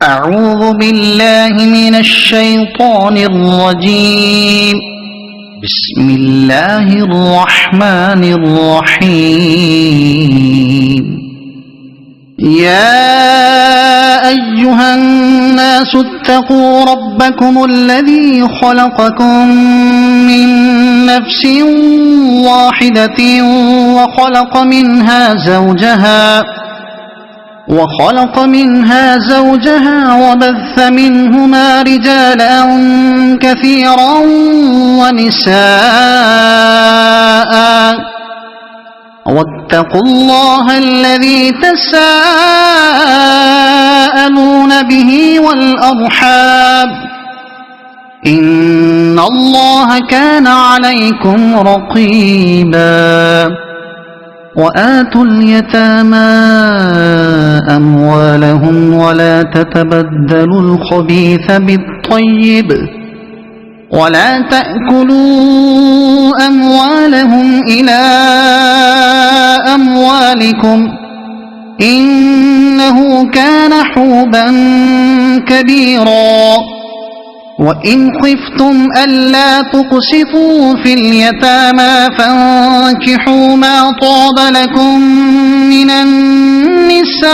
أعوذ بالله من الشيطان الرجيم. بسم الله الرحمن الرحيم. يا أيها الناس اتقوا ربكم الذي خلقكم من نفس واحدة وخلق منها زوجها وبث منهما رجالا كثيرا ونساء واتقوا الله الذي تساءلون به والأرحام إن الله كان عليكم رقيبا. وآتوا اليتامى أموالهم ولا تتبدلوا الخبيث بالطيب ولا تأكلوا أموالهم إلى أموالكم إنه كان حوبا كبيرا. وإن خفتم ألا تقسطوا في اليتامى فانكحوا ما طاب لكم من النساء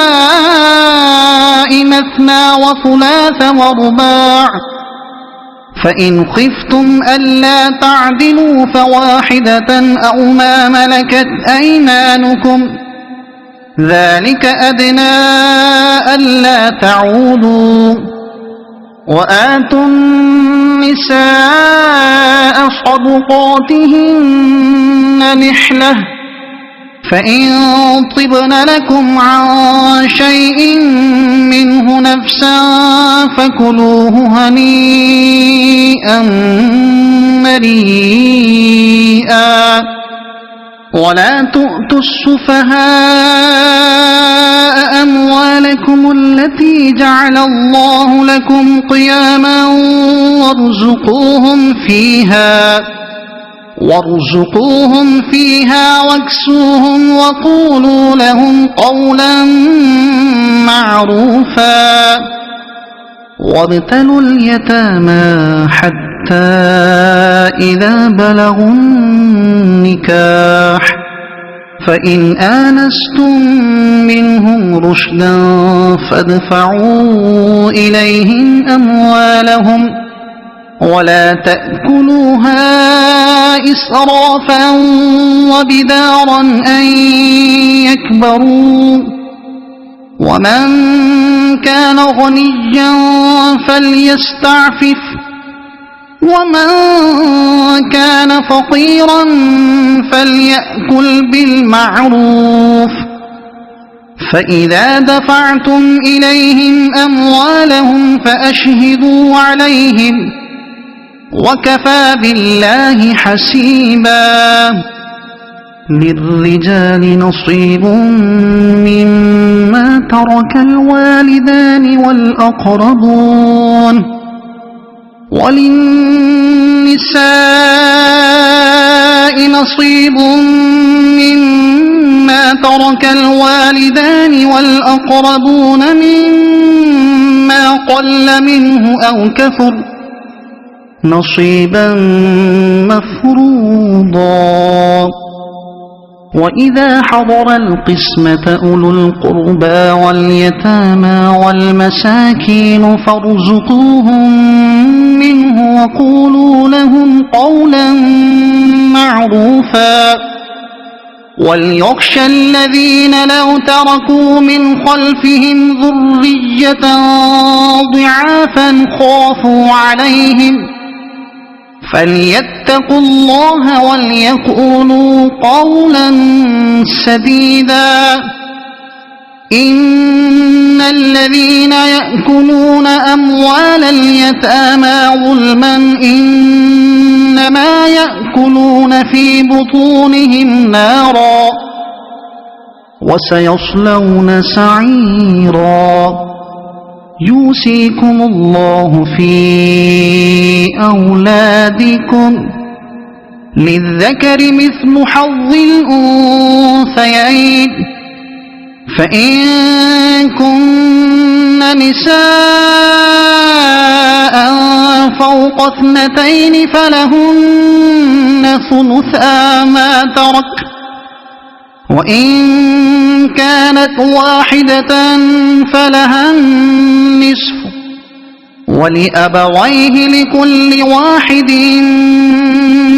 مثنى وثلاث ورباع، فإن خفتم ألا تعدلوا فواحدة أو ما ملكت أيمانكم ذلك أدنى ألا تعولوا. وآتوا النساء صدقاتهن نحلة، فإن طبن لكم عن شيء منه نفسا فكلوه هنيئا مريئا. ولا تؤتوا السفهاء أموالكم التي جعل الله لكم قياما وارزقوهم فيها واكسوهم وقولوا لهم قولا معروفا. وابتلوا اليتامى حتى إذا بلغوا النكاح فإن آنستم منهم رشدا فادفعوا إليهم أموالهم ولا تأكلوها إسرافا وبدارا أن يكبروا. ومن كان غنيا فليستعفف ومن كان فقيرا فليأكل بالمعروف. فإذا دفعتم إليهم أموالهم فأشهدوا عليهم وكفى بالله حسيبا. للرجال نصيب مما ترك الوالدان والأقربون وللنساء نصيب مما ترك الوالدان والأقربون مما قل منه أو كثر نصيبا مفروضا. وإذا حضر القسمة أولو القربى واليتامى والمساكين فارزقوهم منه وقولوا لهم قولا معروفا. وليخشى الذين لو تركوا من خلفهم ذرية ضعافا خافوا عليهم فليتقوا الله وليقولوا قولا سديدا. إن الذين يأكلون أموال اليتامى ظلما إنما يأكلون في بطونهم نارا وسيصلون سعيرا. يوصيكم الله في أولادكم للذكر مثل حظ الأنثيين فإن كن نساء فوق 2 فلهن ثلثا ما ترك، وإن كانت واحدة فلها النصف، ولأبويه لكل واحد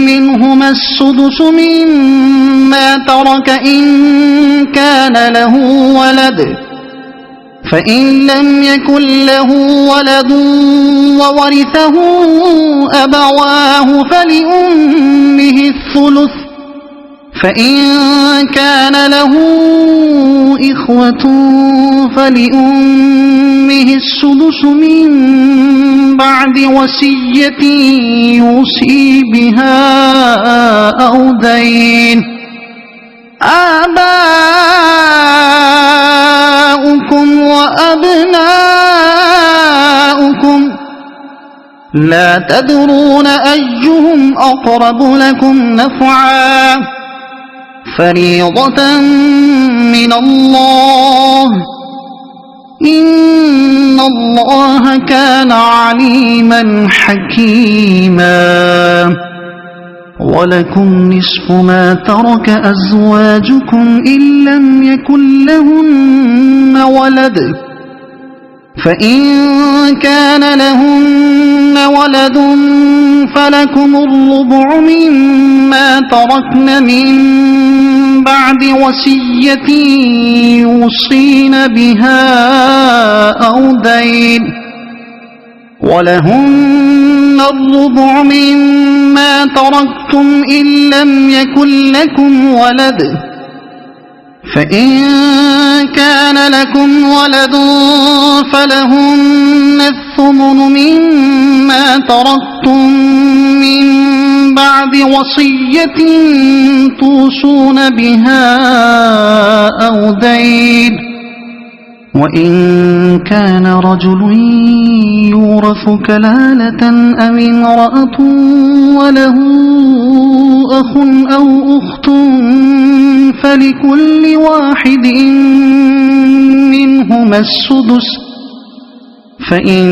منهما السدس مما ترك إن كان له ولد، فإن لم يكن له ولد وورثه أبواه فلأمه الثلث، فإن كان له إخوة فلأمه السدس من بعد وصية يوصي بها أو دين. آباؤكم وأبناؤكم لا تدرون أيهم أقرب لكم نفعا، فريضة من الله، إن الله كان عليما حكيما. ولكم نصف ما ترك أزواجكم إن لم يكن لهن ولد، فإن كان لهن ولد فلكم الربع مما تركن من بعد وصية يوصين بها أو دين، ولهن الربع مما تركتم إن لم يكن لكم ولد، فإن كان لكم ولد فلهن الثمن مما تركتم من بعد وصية توصون بها أو دين. وإن كان رجل يورث كلالة أو امرأة وله أخ أو أخت فلكل واحد منهما السدس، فإن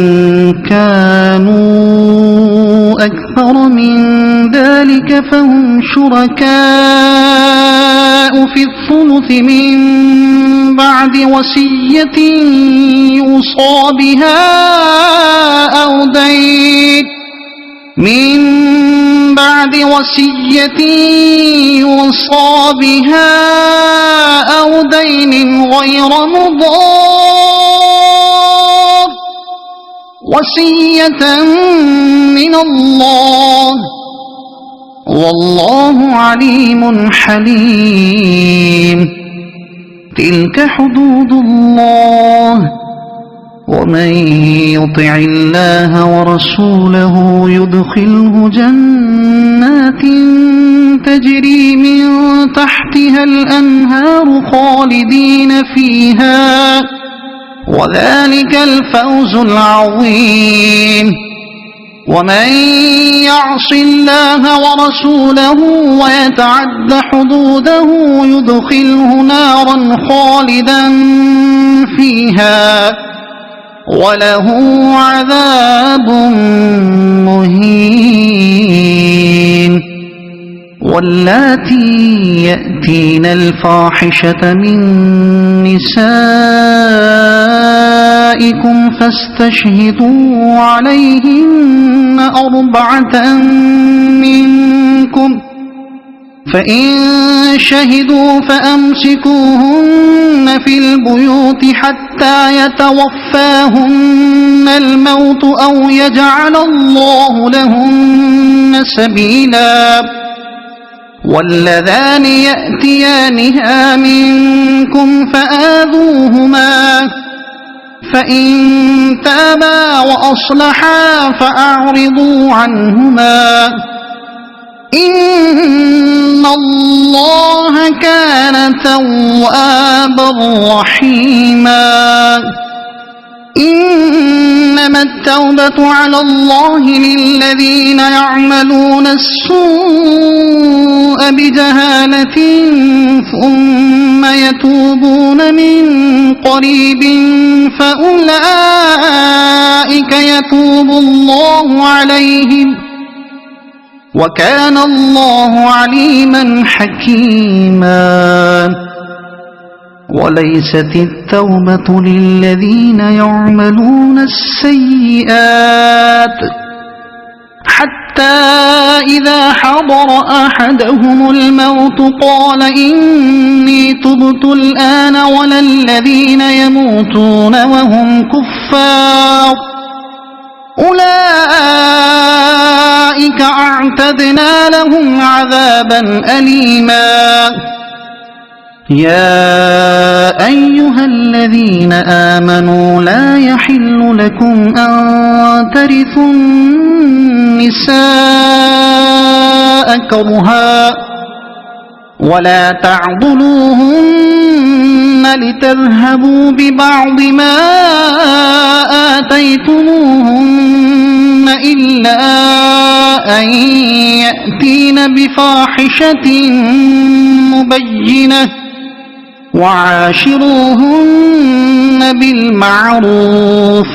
كانوا أكثر من ذلك فهم شركاء في الثلث من بعد وصية يوصى بها أو دين، من بعد وصية يوصى بها أو دين غير مضار، وصية من الله، والله عليم حليم. تلك حدود الله، ومن يطع الله ورسوله يدخله جنات تجري من تحتها الأنهار خالدين فيها، وذلك الفوز العظيم. ومن يعص الله ورسوله ويتعد حدوده يدخله نارا خالدا فيها وله عذاب مهين. واللاتي يأتين الفاحشة من نسائكم فاستشهدوا عليهن 4 منكم، فإن شهدوا فأمسكوهن في البيوت حتى يتوفاهن الموت أو يجعل الله لهن سبيلا. واللذان يأتيانها منكم فآذوهما، فإن تابا وأصلحا فأعرضوا عنهما، إن الله كان توابا رحيما. إن إنما التوبة على الله للذين يعملون السوء بجهالة ثم يتوبون من قريب فأولئك يتوب الله عليهم وكان الله عليما حكيما وليست التوبة للذين يعملون السيئات حتى إذا حضر أحدهم الموت قال إني تبت الآن ولا الذين يموتون وهم كفار أولئك أعتدنا لهم عذابا أليما يا أيها الذين آمنوا لا يحل لكم أن ترثوا النساء كرها ولا تعضلوهن لتذهبوا ببعض ما آتيتموهن إلا أن يأتين بفاحشة مبينة وعاشروهن بالمعروف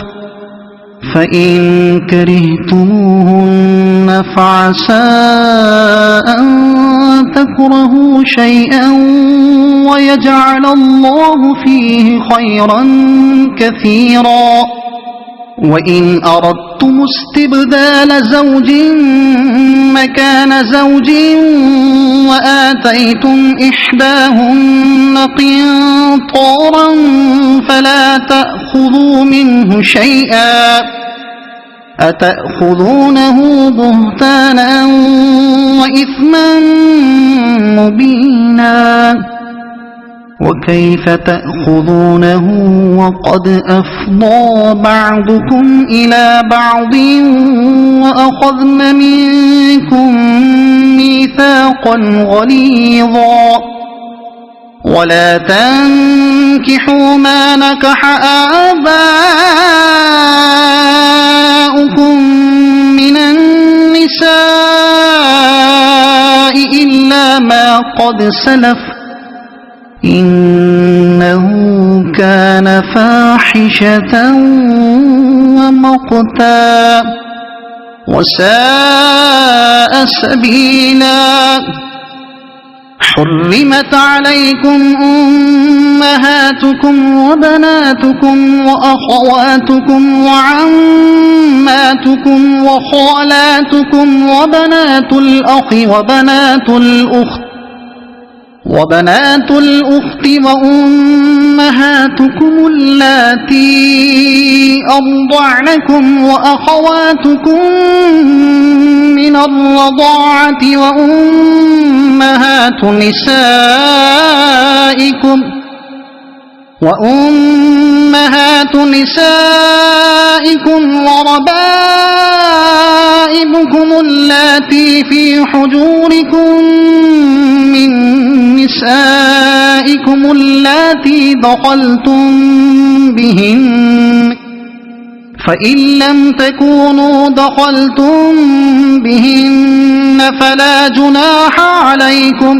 فإن كرهتموهن فعسى أن تكرهوا شيئا ويجعل الله فيه خيرا كثيرا وإن أردتم استبدال زوج مكان زوج وآتيتم إحداهن قنطارا فلا تأخذوا منه شيئا أتأخذونه بهتانا وإثما مبينا وكيف تأخذونه وقد أفضى بعضكم إلى بعض وأخذن منكم ميثاقا غليظا ولا تنكحوا ما نكح آباؤكم من النساء إلا ما قد سلف إنه كان فاحشة ومقتا وساء سبيلا حرمت عليكم أمهاتكم وبناتكم وأخواتكم وعماتكم وخالاتكم وبنات الأخ وبنات الأخت وأمهاتكم اللاتي أرضعنكم وأخواتكم من الرضاعة وأمهات نسائكم وربائبكم اللاتي في حجوركم من نسائكم اللاتي دخلتم بهن فإن لم تكونوا دخلتم بهن فلا جناح عليكم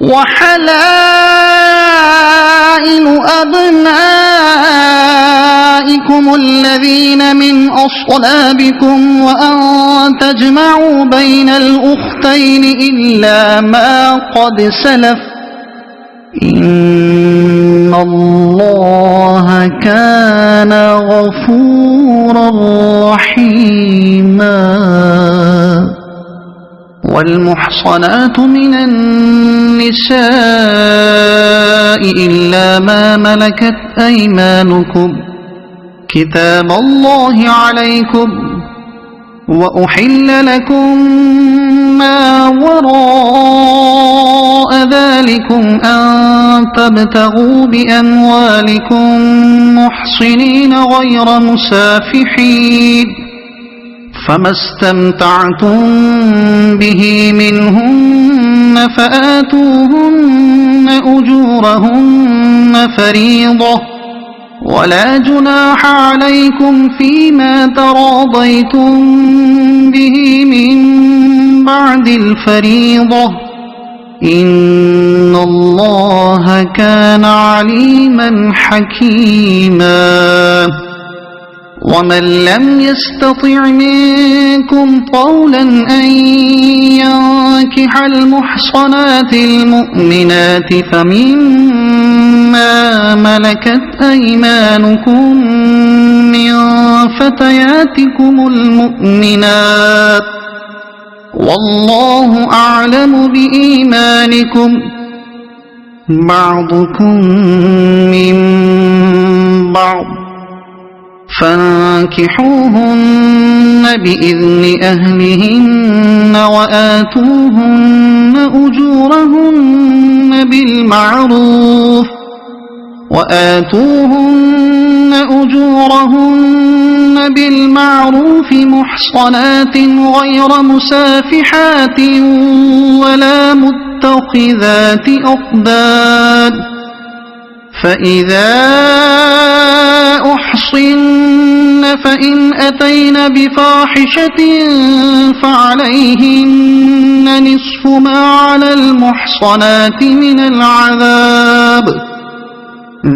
وحلائل أبنائكم الذين من أصلابكم وأن تجمعوا بين الأختين إلا ما قد سلف إن الله كان غفورا رحيما والمحصنات من النساء إلا ما ملكت أيمانكم كتاب الله عليكم وأحل لكم ما وراء ذلكم أن تبتغوا بأموالكم محصنين غير مسافحين فما استمتعتم به منهن فآتوهن أجورهن فريضة ولا جناح عليكم فيما تراضيتم به من بعد الفريضة إن الله كان عليما حكيما ومن لم يستطع منكم طولا أن ينكح المحصنات المؤمنات فمما ملكت أيمانكم من فتياتكم المؤمنات والله أعلم بإيمانكم بعضكم من بعض فانكحوهن بإذن أهلهن وآتوهن أجورهن بالمعروف محصنات غير مسافحات ولا متخذات أخدان فإذا أحصن فإن أتين بفاحشة فعليهن نصف ما على المحصنات من العذاب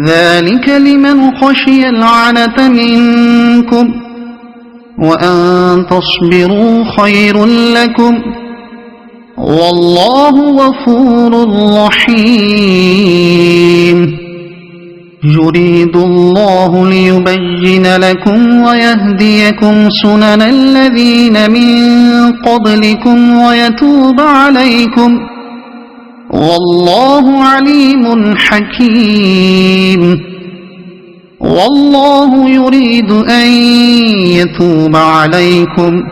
ذلك لمن خشي العنة منكم وأن تصبروا خير لكم والله غفور رحيم يريد الله ليبين لكم ويهديكم سنن الذين من قبلكم ويتوب عليكم والله عليم حكيم والله يريد أن يتوب عليكم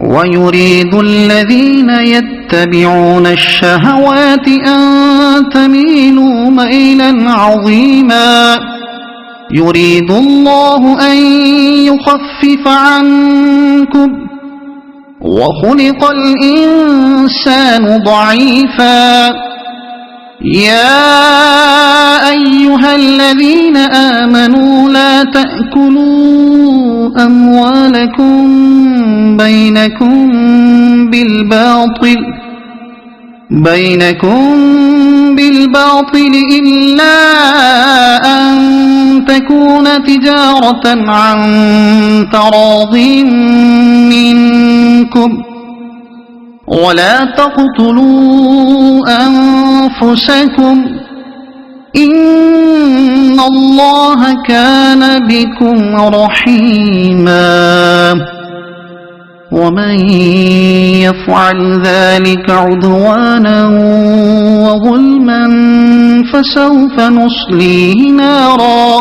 ويريد الذين يتبعون الشهوات أن تميلوا ميلا عظيما يريد الله أن يخفف عنكم وخلق الإنسان ضعيفا يا أيها الذين آمنوا لا تأكلوا أموالكم بينكم بالباطل إلا أن تكون تجارة عن تراض منكم ولا تقتلوا أنفسكم إن الله كان بكم رحيما ومن يفعل ذلك عدوانا وظلما فسوف نصليه نارا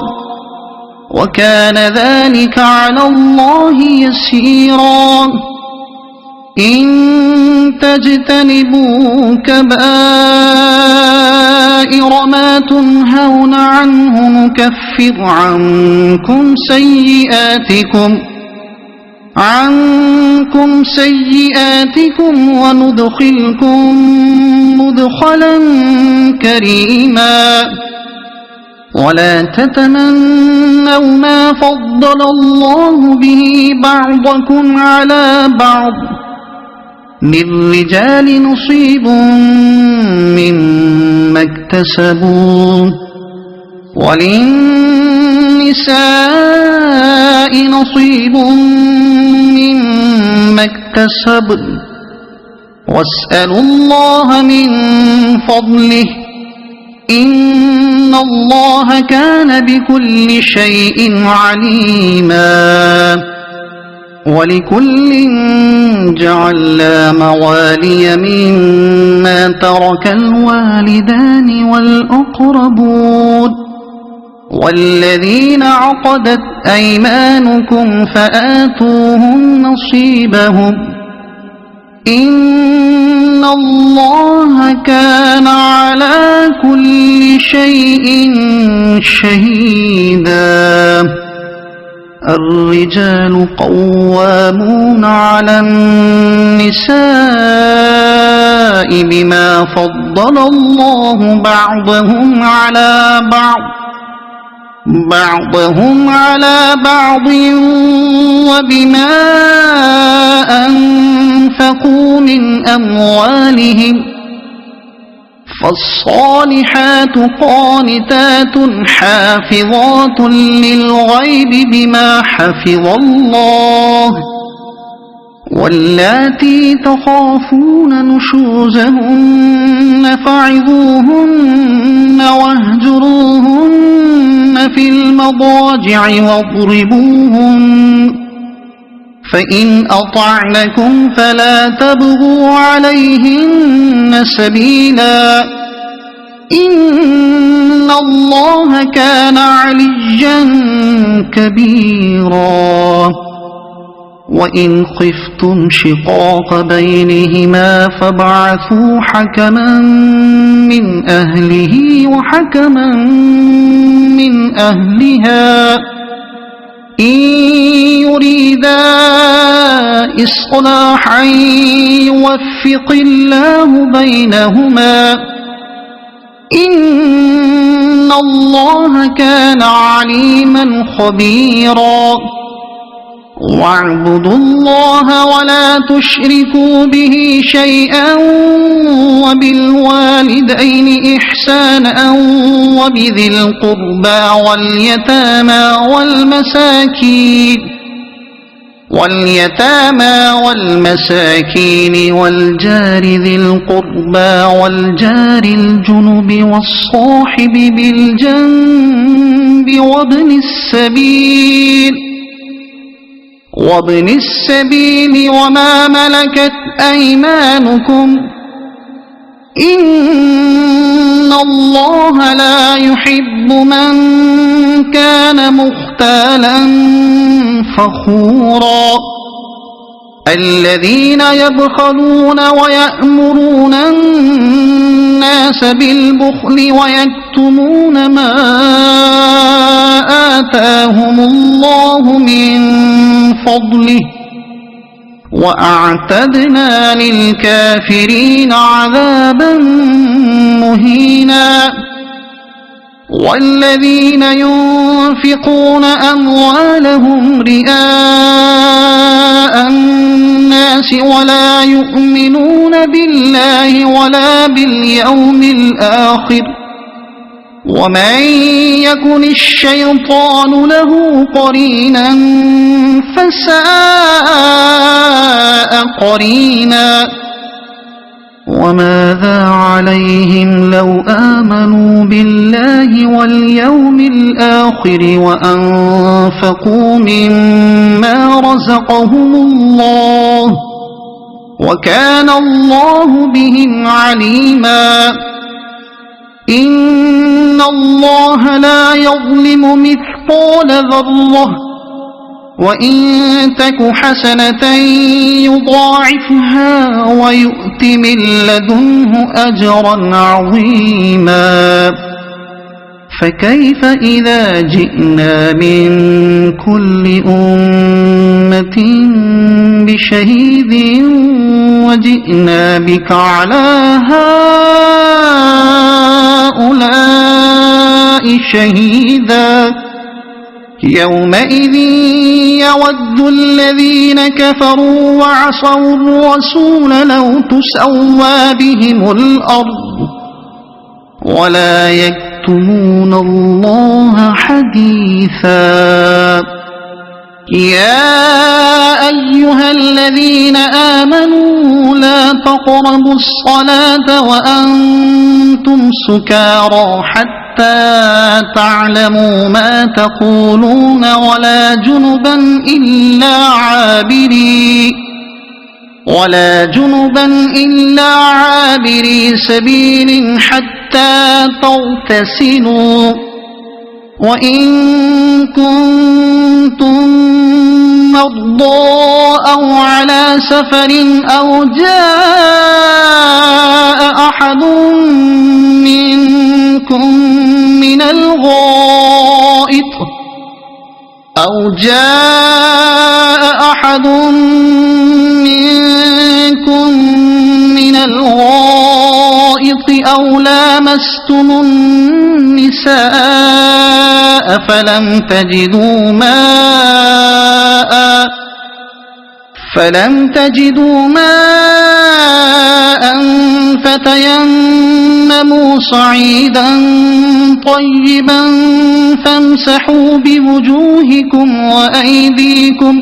وكان ذلك على الله يسيرا إن تجتنبوا كبائر ما تنهون عنه نكفر عنكم سيئاتكم وندخلكم مدخلا كريما ولا تتمنوا ما فضل الله به بعضكم على بعض للرجال نصيب مما اكتسبوا وللنساء نصيب مما اكتسبن واسألوا الله من فضله إن الله كان بكل شيء عليما ولكل جعلنا موالي مما ترك الوالدان والأقربون والذين عقدت أيمانكم فآتوهم نصيبهم إن الله كان على كل شيء شهيدا الرجال قوامون على النساء بما فضل الله بعضهم على بعض بعضهم على بعض وبما أنفقوا من أموالهم فالصالحات قانتات حافظات للغيب بما حفظ الله واللاتي تخافون نشوزهن فعظوهن واهجروهن في المضاجع واضربوهن فإن أطعنكم فلا تبغوا عليهن سبيلا إن الله كان عليا كبيرا وإن خفتم شقاق بينهما فابعثوا حكما من أهله وحكما من أهلها إن يريدا إصلاحا يوفق الله بينهما إن الله كان عليما خبيرا واعبدوا الله ولا تشركوا به شيئا وبالوالدين إحسانا وبذي القربى واليتامى والمساكين والجار ذي القربى والجار الجنب والصاحب بالجنب وابن السبيل وما ملكت أيمانكم إن الله لا يحب من كان مختالا فخورا الذين يبخلون ويأمرون الناس بالبخل ويكتمون ما آتاهم الله من فضله وأعتدنا للكافرين عذابا مهينا والذين ينفقون أموالهم رئاء الناس ولا يؤمنون بالله ولا باليوم الآخر ومن يكن الشيطان له قرينا فساء قرينا وماذا عليهم لو آمنوا بالله واليوم الآخر وأنفقوا مما رزقهم الله وكان الله بهم عليما إن الله لا يظلم مثقال ذرة وإن تك حسنة يضاعفها ويؤت من لدنه أجرا عظيما فكيف إذا جئنا من كل أمة بشهيد وجئنا بك على هؤلاء شهيدا يومئذ يود الذين كفروا وعصوا الرسول لو تسوى بهم الأرض ولا يكتمون الله حديثا يا أيها الذين آمنوا لا تقربوا الصلاة وأنتم سكارى حتى تعلموا ما تقولون ولا جنبا إلا عابري سبيل حتى تغتسلوا وإن كنتم مرضى أو على سفر أو جاء أحد منكم من الغائط أو لامستم النساء فلم تجدوا ماء فتيمموا صعيدا طيبا فامسحوا بوجوهكم وأيديكم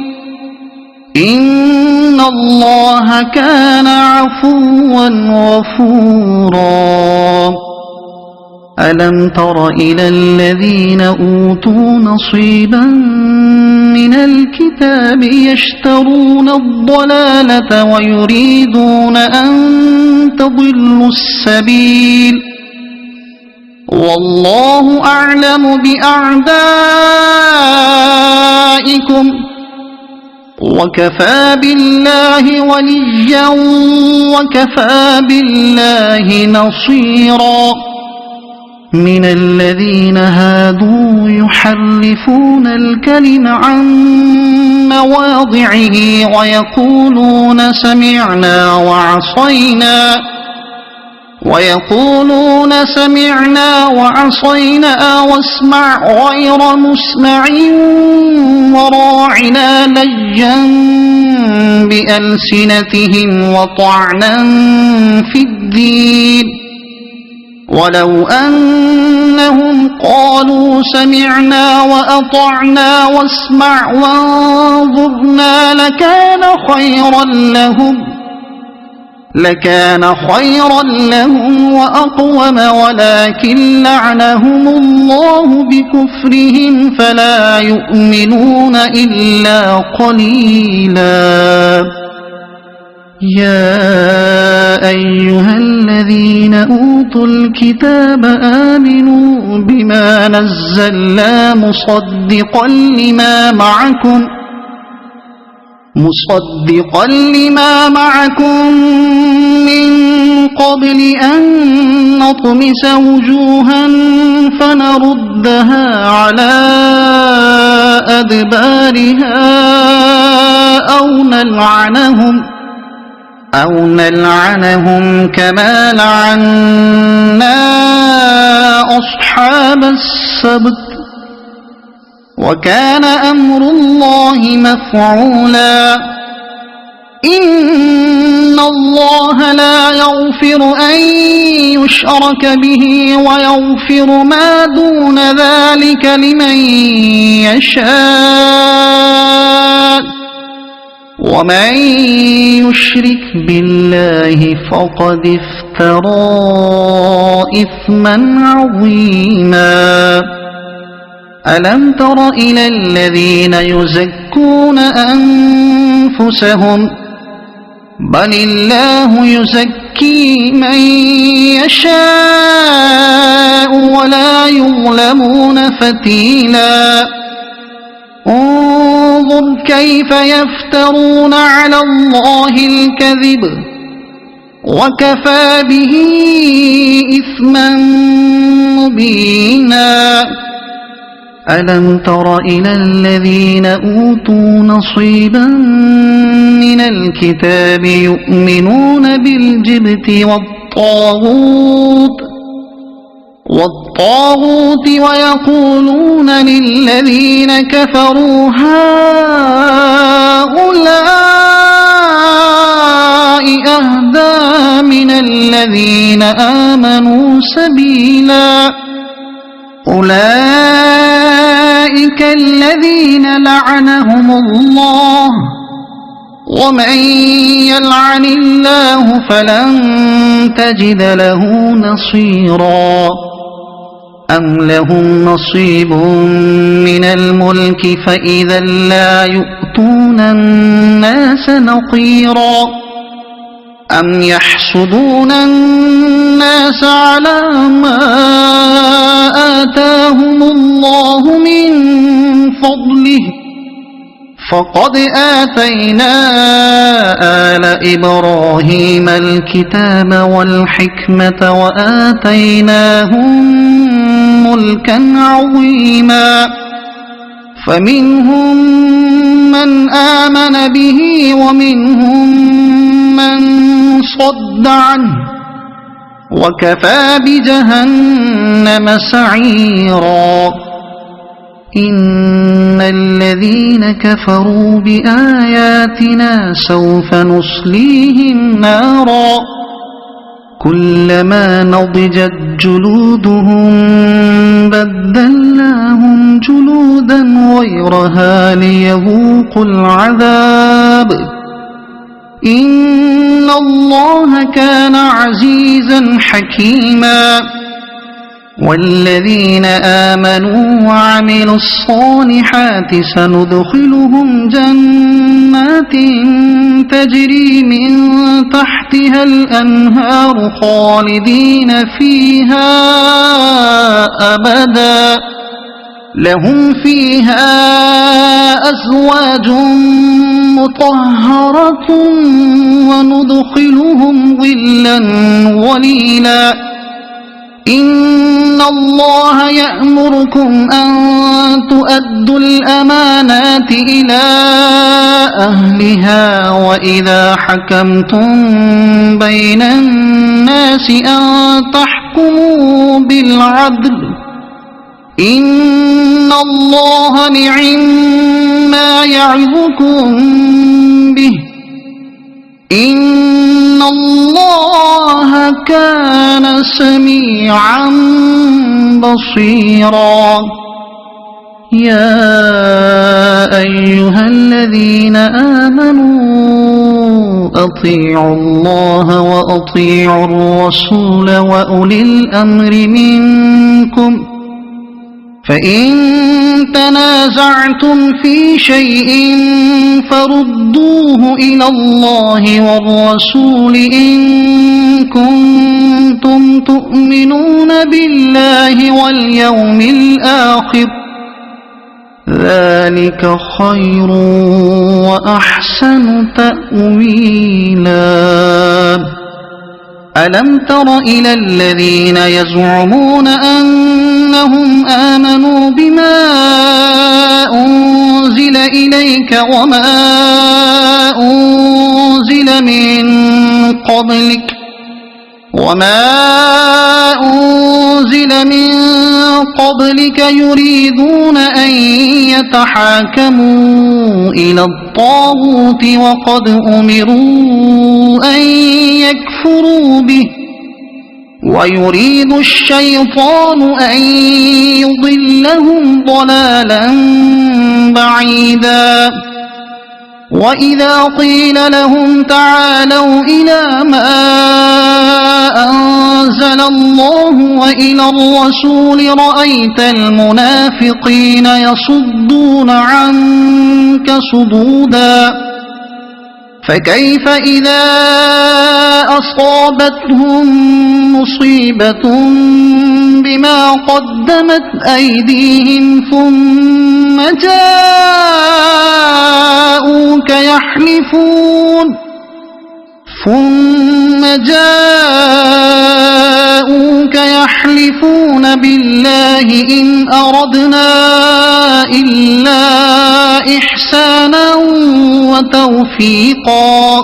إن الله كان عفوا غفورا ألم تر إلى الذين أوتوا نصيبا من الكتاب يشترون الضلالة ويريدون أن تضلوا السبيل والله أعلم بأعدائكم وكفى بالله وليا وكفى بالله نصيرا من الذين هادوا يحرفون الكلم عن مواضعه ويقولون سمعنا وعصينا واسمع غير مسمع وراعنا ليا بألسنتهم وطعنا في الدين ولو أنهم قالوا سمعنا وأطعنا واسمع وانظرنا لكان خيرا لهم وأقوم ولكن لعنهم الله بكفرهم فلا يؤمنون إلا قليلا يا أيها الذين أوتوا الكتاب آمنوا بما نزلنا مصدقا لما معكم من قبل أن نطمس وجوها فنردها على أدبارها أو نلعنهم كما لعنا أصحاب السبت وكان أمر الله مفعولا إن الله لا يغفر أن يشرك به ويغفر ما دون ذلك لمن يشاء ومن يشرك بالله فقد افترى إثما عظيما ألم تر إلى الذين يزكون أنفسهم بل الله يزكي من يشاء ولا يظلمون فتيلا انظر كيف يفترون على الله الكذب وكفى به إثما مبينا ألم تر إلى الذين أوتوا نصيبا من الكتاب يؤمنون بالجبت والطاغوت ويقولون للذين كفروا هؤلاء أهدى من الذين آمنوا سبيلا أولئك الذين لعنهم الله ومن يلعن الله فلن تجد له نصيرا أم لهم نصيب من الملك فإذا لا يؤتون الناس نقيرا أم يحسدون الناس على ما آتاهم الله من فضله فقد آتينا آل إبراهيم الكتاب والحكمة وآتيناهم ملكا عظيما فمنهم من آمن به ومنهم من صد عنه وكفى بجهنم سعيرا إن الذين كفروا بآياتنا سوف نصليهم نارا كلما نضجت جلودهم بدلناهم جلودا غيرها ليذوقوا العذاب إن الله كان عزيزا حكيما والذين آمنوا وعملوا الصالحات سندخلهم جنات تجري من تحتها الأنهار خالدين فيها أبدا لهم فيها أزواج مطهرة وندخلهم ظلا ظليلا إن الله يأمركم أن تؤدوا الأمانات إلى أهلها وإذا حكمتم بين الناس أن تحكموا بالعدل إن الله نعما يعظكم به إن الله كان سميعا بصيرا يا أيها الذين آمنوا أطيعوا الله وأطيعوا الرسول وأولي الأمر منكم فإن تنازعتم في شيء فردوه إلى الله والرسول إن كنتم تؤمنون بالله واليوم الآخر ذلك خير وأحسن تأويلا ألم تر إلى الذين يزعمون أنهم آمنوا بما أنزل إليك وما أنزل من قبلك يريدون أن يتحاكموا إلى الطاغوت وقد أمروا أن يكفروا به ويريد الشيطان أن يضلهم ضلالا بعيدا وإذا قيل لهم تعالوا إلى ما أنزل الله وإلى الرسول رأيت المنافقين يصدون عنك صدودا فكيف إذا أصابتهم مصيبة بما قدمت أيديهم ثم جاءوك يحلفون بالله إن أردنا إلا إحسانا وتوفيقا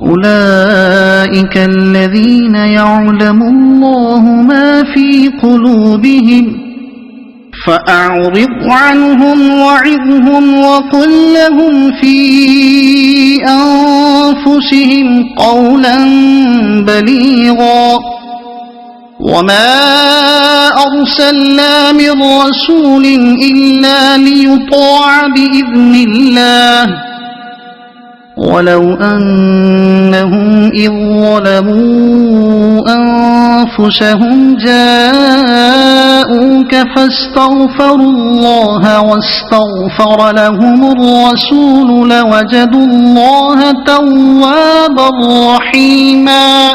أولئك الذين يعلم الله ما في قلوبهم فأعرض عنهم وعظهم وقل لهم في أنفسهم قولا بليغا وما أرسلنا من رسول إلا ليطاع بإذن الله ولو أنهم إذ ظلموا أنفسهم جاءوك فاستغفروا الله واستغفر لهم الرسول لوجدوا الله توابا رحيما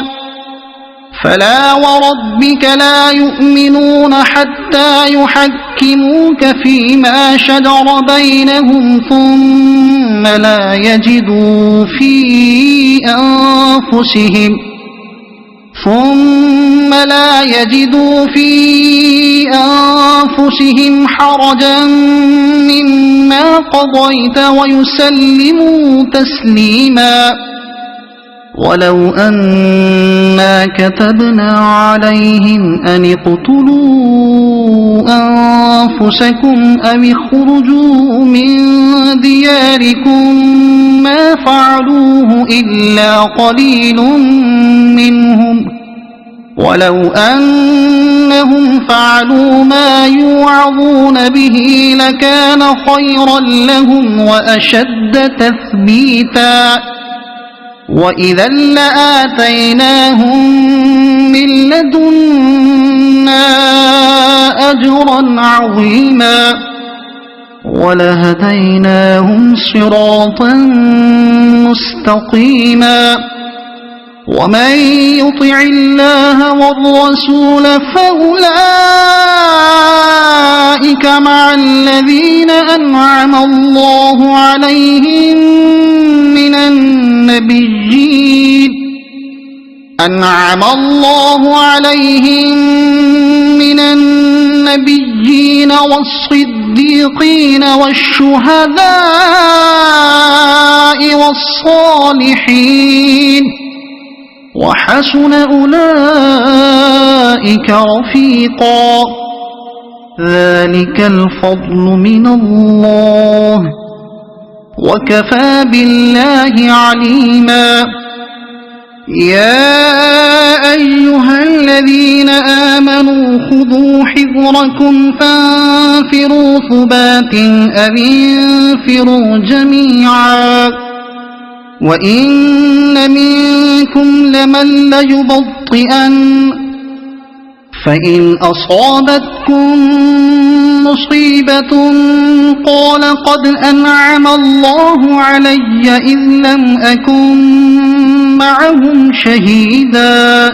فلا وربك لا يؤمنون حتى يحكموك فيما شجر بينهم ثم لا يجدوا في أنفسهم حرجا مما قضيت ويسلموا تسليما ولو أنا كتبنا عليهم أن اقتلوا أنفسكم أو اخرجوا من دياركم ما فعلوه إلا قليل منهم ولو أنهم فعلوا ما يوعظون به لكان خيرا لهم وأشد تثبيتا وإذا لآتيناهم من لدنا أجرا عظيما ولهديناهم صراطا مستقيما ومن يطع الله والرسول فأولئك مع الذين أنعم الله عليهم من النبيين والصديقين والشهداء والصالحين وحسن أولئك رفيقا ذلك الفضل من الله وكفى بالله عليما يا أيها الذين آمنوا خذوا حذركم فانفروا ثبات أو انفروا جميعا وإن منكم لمن ليبطئن فإن أصابتكم مصيبة قال قد أنعم الله علي إذ لم أكن معهم شهيدا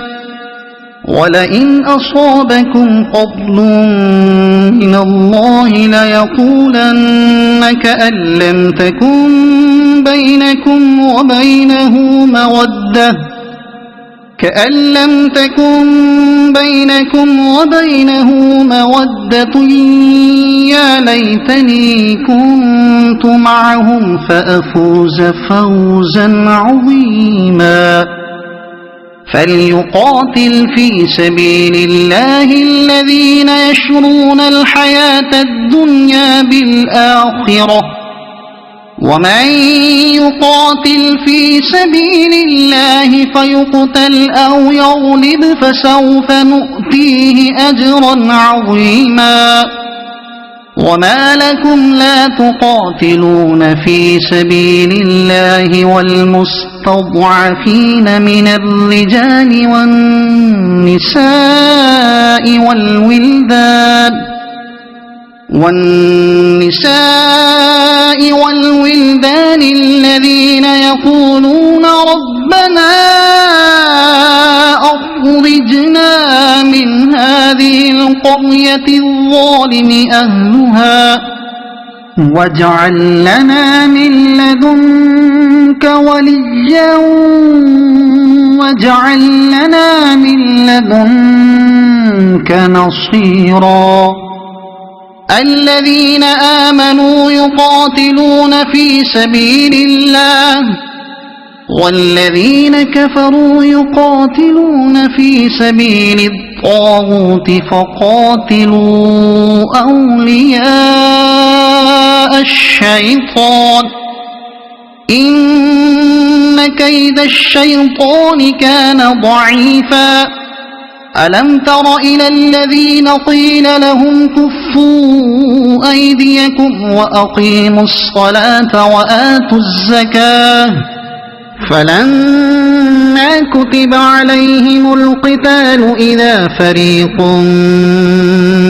ولئن أصابكم فضل من الله ليقولن كأن لم تكن بينكم وبينه مودة يا ليتني كنت معهم فأفوز فوزا عظيما فليقاتل في سبيل الله الذين يشرون الحياة الدنيا بالآخرة ومن يقاتل في سبيل الله فيقتل أو يغلب فسوف نؤتيه أجرا عظيما وما لكم لا تقاتلون في سبيل الله والمستضعفين من الرجال والنساء والولدان الذين يقولون ربنا أخرجنا من هذه القرية الظالم أهلها واجعل لنا من لدنك وليا واجعل لنا من لدنك نصيرا الذين آمنوا يقاتلون في سبيل الله والذين كفروا يقاتلون في سبيل الطاغوت فقاتلوا أولياء الشيطان إن كيد الشيطان كان ضعيفا ألم تر إلى الذين قيل لهم كفوا أيديكم وأقيموا الصلاة وآتوا الزكاة فلما كتب عليهم القتال إذا فريق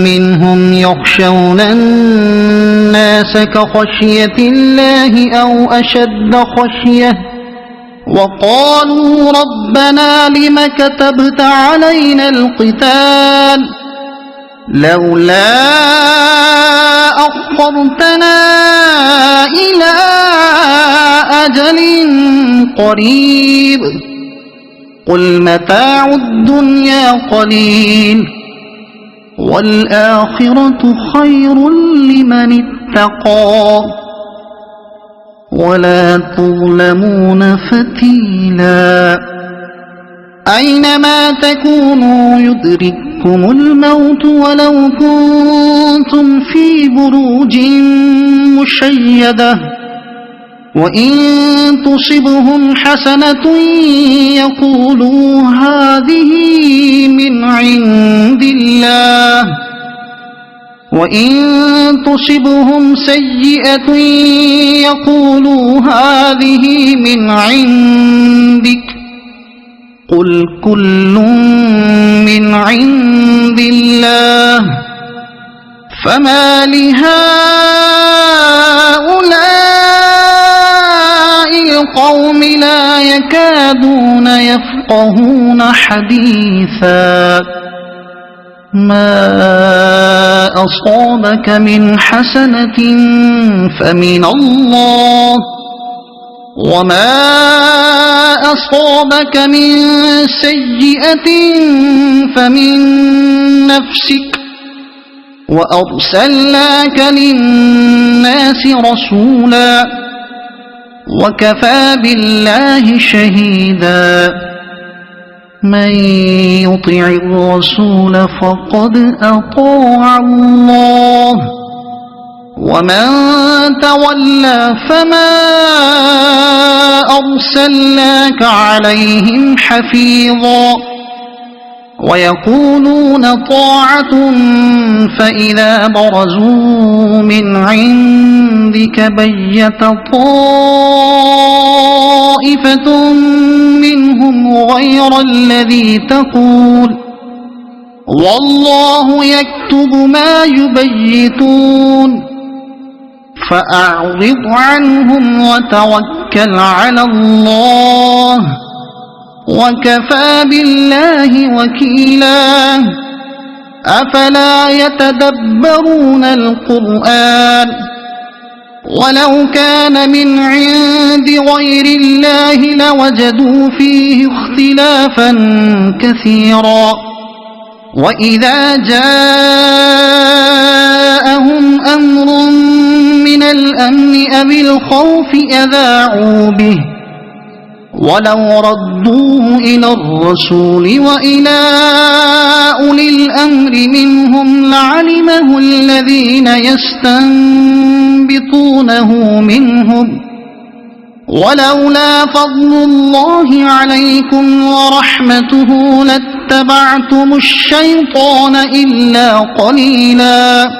منهم يخشون الناس كخشية الله أو أشد خشية وقالوا ربنا لم كتبت علينا القتال لولا أخرتنا إلى أجل قريب قل متاع الدنيا قليل والآخرة خير لمن اتقى ولا تظلمون فتيلا أينما تكونوا يدرككم الموت ولو كنتم في بروج مشيدة وإن تصبهم حسنة يقولوا هذه من عند الله وإن تصبهم سيئة يقولوا هذه من عندك قل كل من عند الله فما لهؤلاء القوم لا يكادون يفقهون حديثا ما أصابك من حسنة فمن الله وما أصابك من سيئة فمن نفسك وأرسلناك للناس رسولا وكفى بالله شهيدا من يطع الرسول فقد أطاع الله ومن تولى فما أرسلناك عليهم حفيظا ويقولون طاعة فإذا برزوا من عندك بيت طائفة منهم غير الذي تقول والله يكتب ما يبيتون فأعرض عنهم وتوكل على الله وكفى بالله وكيلا أفلا يتدبرون القرآن ولو كان من عند غير الله لوجدوا فيه اختلافا كثيرا وإذا جاءهم أمر من الأمن أو الخوف أذاعوا به ولو ردوه إلى الرسول وإلى أولي الأمر منهم لعلمه الذين يستنبطونه منهم ولولا فضل الله عليكم ورحمته لاتبعتم الشيطان إلا قليلا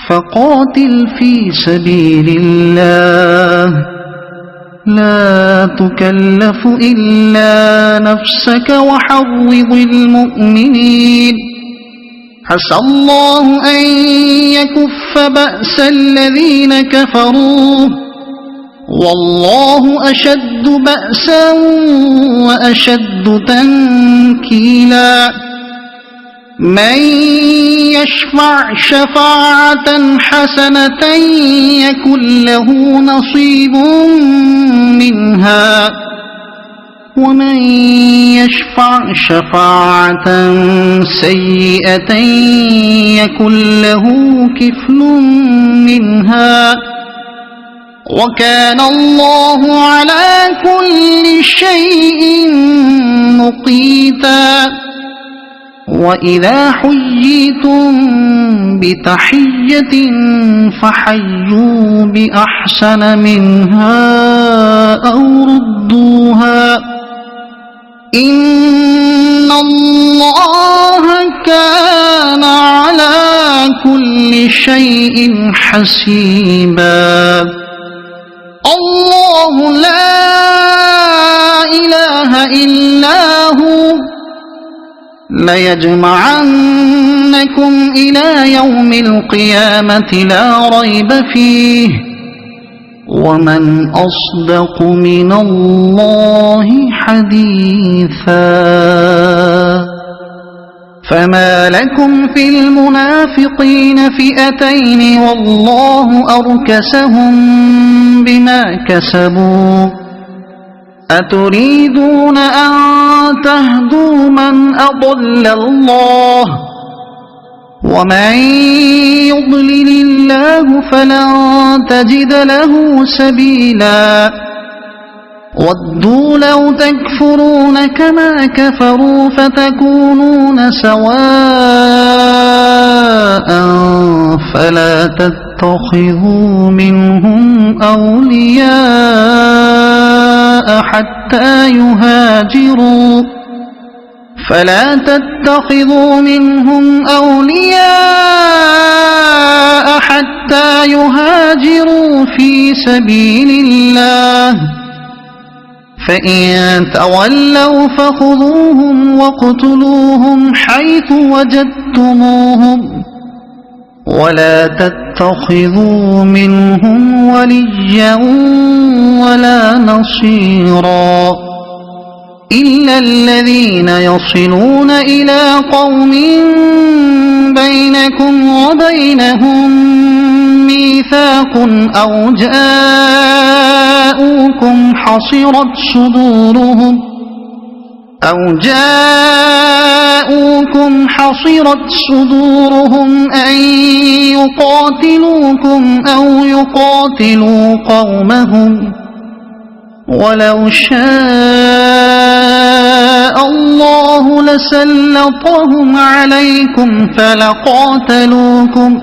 فقاتل في سبيل الله لا تكلف إلا نفسك وحرض المؤمنين عسى الله أن يكف بأس الذين كفروا والله أشد بأسا وأشد تنكيلا من يشفع شفاعة حسنة يكن له نصيب منها ومن يشفع شفاعة سيئة يكن له كفل منها وكان الله على كل شيء مقيتا وإذا حييتم بتحية فحيوا بأحسن منها أو ردوها إن الله كان على كل شيء حسيبا الله لا إله إلا هو ليجمعنكم إلى يوم القيامة لا ريب فيه ومن أصدق من الله حديثا فما لكم في المنافقين فئتين والله أركسهم بما كسبوا أتريدون أن تهدوا من أضل الله ومن يضلل الله فلن تجد له سبيلا ودوا لو تكفرون كما كفروا فتكونون سواء فلا تتخذوا منهم أولياء حتى يهاجروا في سبيل الله فإن تولوا فخذوهم واقتلوهم حيث وجدتموهم ولا تتخذوا منهم وليا ولا نصيرا إلا الذين يصلون إلى قوم بينكم وبينهم ميثاق أو جاءوكم حصرت صدورهم أن يقاتلوكم أو يقاتلوا قومهم ولو شاء الله لسلطهم عليكم فلقاتلوكم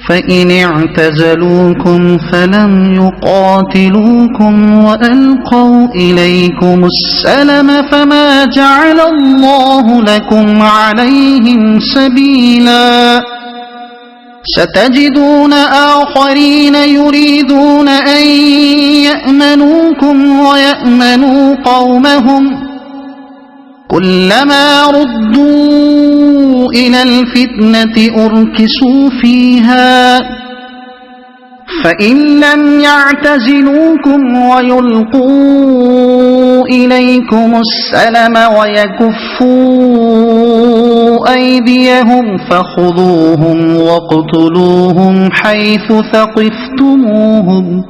فإن اعتزلوكم فلم يقاتلوكم وألقوا إليكم السلم فما جعل الله لكم عليهم سبيلا ستجدون آخرين يريدون أن يأمنوكم ويأمنوا قومهم كلما ردوا إلى الفتنة أركسوا فيها فإن لم يعتزلوكم ويلقوا إليكم السلم ويكفوا أيديهم فخذوهم واقتلوهم حيث ثقفتموهم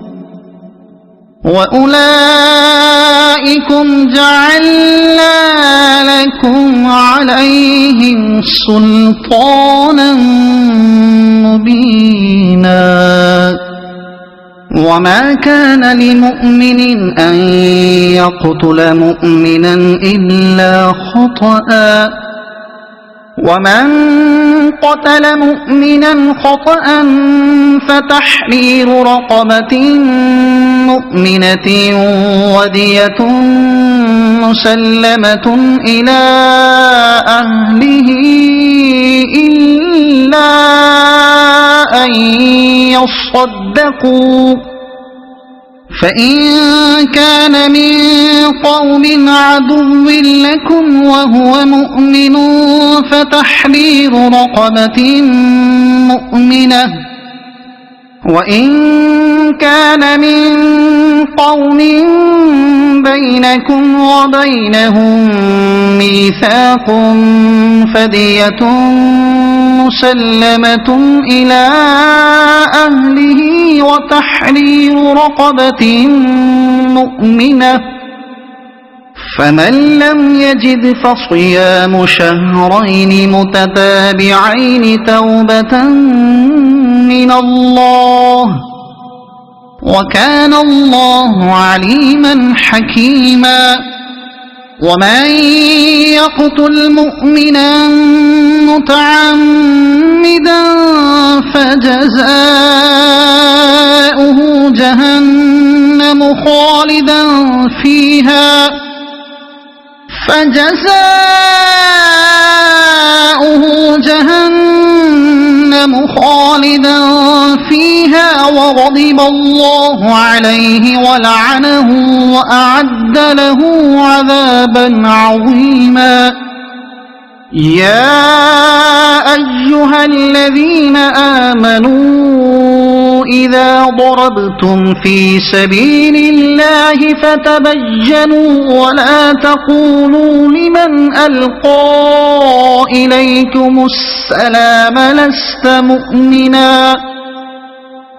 وأولئكم جعلنا لكم عليهم سلطانا مبينا وما كان لمؤمن أن يقتل مؤمنا إلا خطأ ومن قتل مؤمنا خطأ فتحرير رقبة مؤمنة ودية مسلمة إلى أهله إلا أن يصدقوا فإن كان من قوم عدو لكم وهو مؤمن فتحرير رقبة مؤمنة وإن كان من قوم بينكم وبينهم ميثاق فدية مسلمة إلى أهله وتحرير رقبة مؤمنة فمن لم يجد فصيام شهرين متتابعين توبة من الله وكان الله عليما حكيما ومن يقتل مؤمنا متعمدا فجزاؤه جهنم خالدا فيها وغضب الله عليه ولعنه وأعد له عذابا عظيما يا أيها الذين آمنوا إذا ضربتم في سبيل الله فتبينوا ولا تقولوا لمن ألقى إليكم السلام لست مؤمنا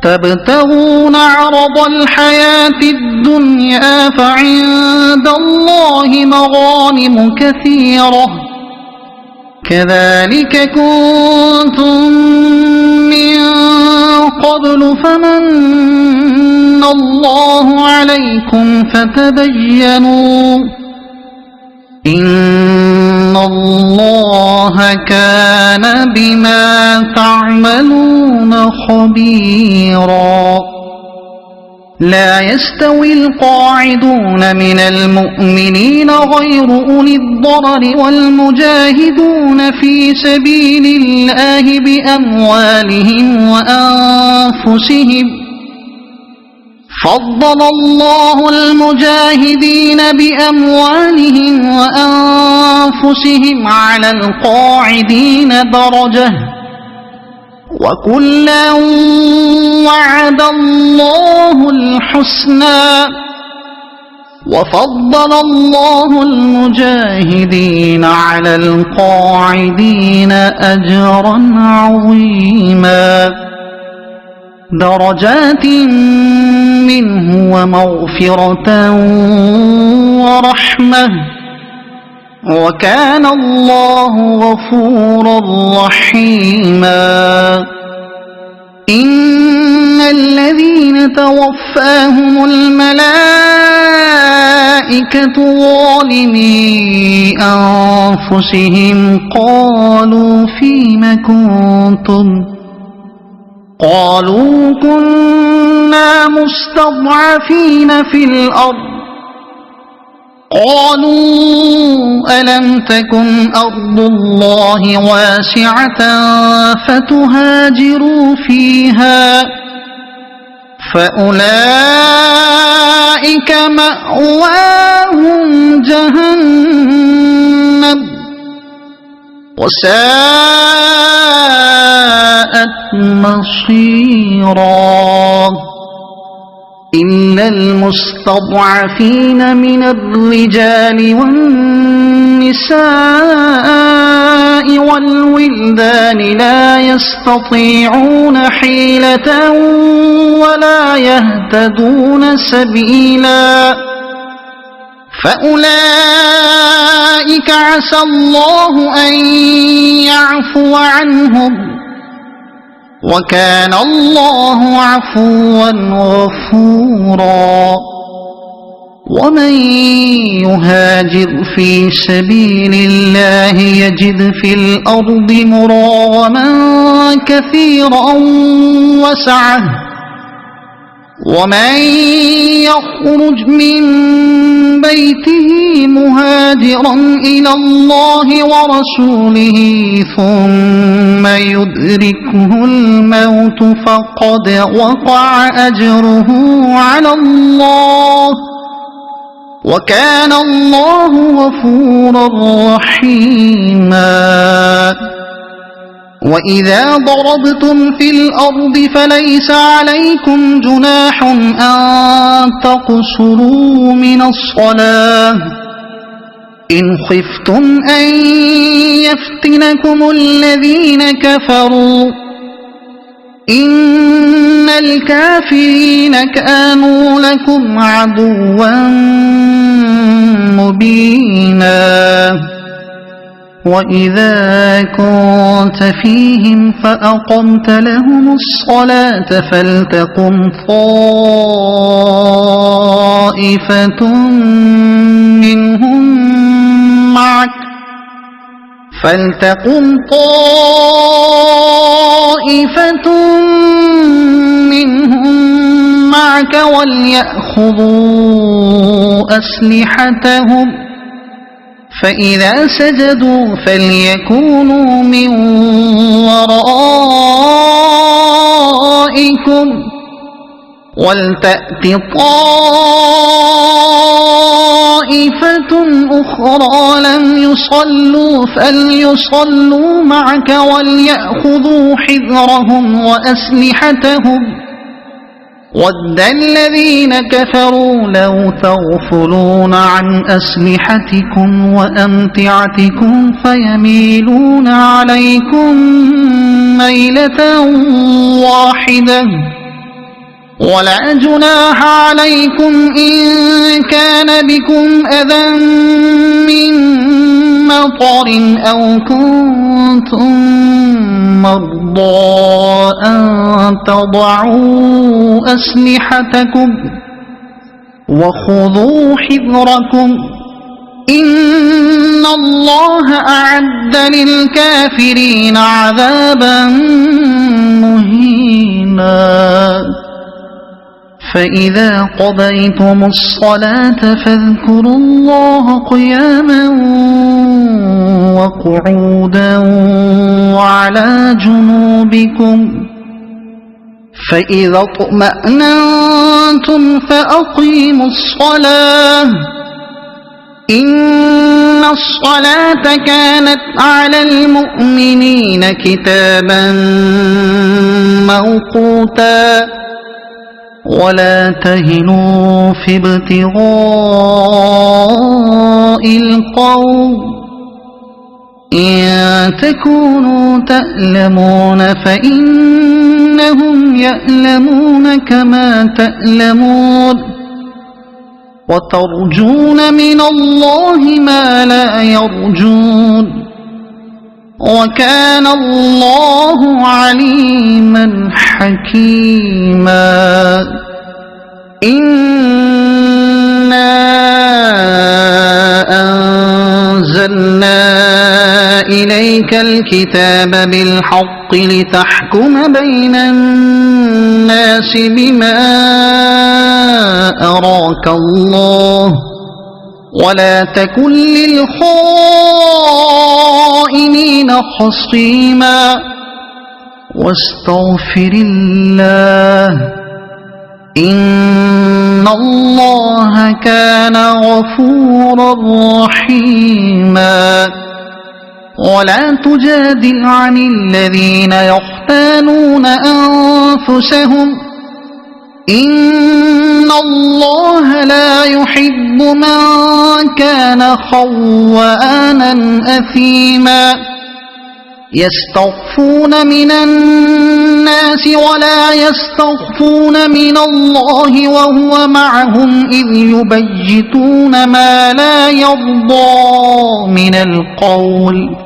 تبتغون عرض الحياة الدنيا فعند الله مغانم كثيرة كذلك كنتم من قبل فمن الله عليكم فتبينوا إن الله كان بما تعملون خبيرا لا يستوي القاعدون من المؤمنين غير أولي الضرر والمجاهدون في سبيل الله بأموالهم وأنفسهم فضل الله المجاهدين بأموالهم وأنفسهم على القاعدين درجة وكلا وعد الله الحسنى وفضل الله المجاهدين على القاعدين أجرا عظيما درجات منه ومغفرة ورحمة وكان الله غفورا رحيما إن الذين توفاهم الملائكة ظالمي أنفسهم قالوا فيم كنتم قالوا كنا مستضعفين في الأرض قالوا ألم تكن أرض الله واسعة فتهاجروا فيها فأولئك مأواهم جهنم وساءت مصيرا إلا المستضعفين من الرجال والنساء والولدان لا يستطيعون حيلة ولا يهتدون سبيلا فأولئك عسى الله أن يعفو عنهم وكان الله عفوا غفورا ومن يهاجر في سبيل الله يجد في الأرض مراغما كثيرا وسعة ومن يخرج من بيته مهاجرا إلى الله ورسوله ثم يدركه الموت فقد وقع أجره على الله وكان الله غفورا رحيما وإذا ضربتم في الأرض فليس عليكم جناح أن تقصروا من الصلاة إن خفتم أن يفتنكم الذين كفروا إن الكافرين كانوا لكم عدوا مبينا وإذا كنت فيهم فأقمت لهم الصلاة فلتقم طائفة منهم معك وليأخذوا أسلحتهم فإذا سجدوا فليكونوا من ورائكم ولتأت طائفة أخرى لم يصلوا فليصلوا معك وليأخذوا حذرهم وأسلحتهم ود الذين كفروا لو تغفلون عن أسلحتكم وأمتعتكم فيميلون عليكم ميلة واحدة ولا جناح عليكم إن كان بكم أذى من مطر أو كنتم مرضى أن تضعوا أسلحتكم وخذوا حذركم إن الله أعد للكافرين عذابا مهينا فإذا قضيتم الصلاة فاذكروا الله قياما وقعودا وعلى جنوبكم فإذا اطمأننتم فأقيموا الصلاة إن الصلاة كانت على المؤمنين كتابا موقوتا ولا تهنوا في ابتغاء القوم إن تكونوا تألمون فإنهم يألمون كما تألمون وترجون من الله ما لا يرجون وكان الله عليما حكيما إنا أنزلنا إليك الكتاب بالحق لتحكم بين الناس بما أراك الله ولا تكن للخائنين خصيما واستغفر الله إن الله كان غفورا رحيما ولا تجادل عن الذين يختانون أنفسهم إن الله لا يحب من كان خوانا أثيما يستخفون من الناس ولا يستخفون من الله وهو معهم إذ يبيتون ما لا يرضى من القول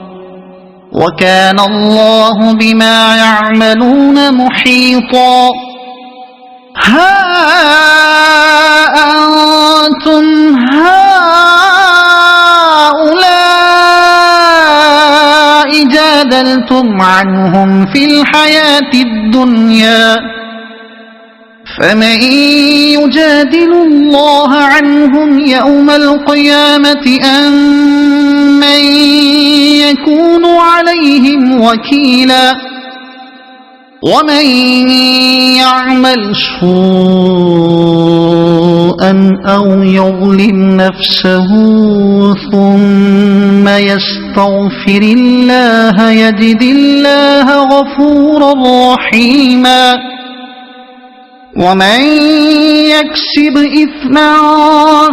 وكان الله بما يعملون محيطا ها أنتم هؤلاء جادلتم عنهم في الحياة الدنيا فمن يجادل الله عنهم يوم القيامة أم من يكون عليهم وكيلا ومن يعمل سوءا أو يظلم نفسه ثم يستغفر الله يجد الله غفورا رحيما ومن يكسب إثما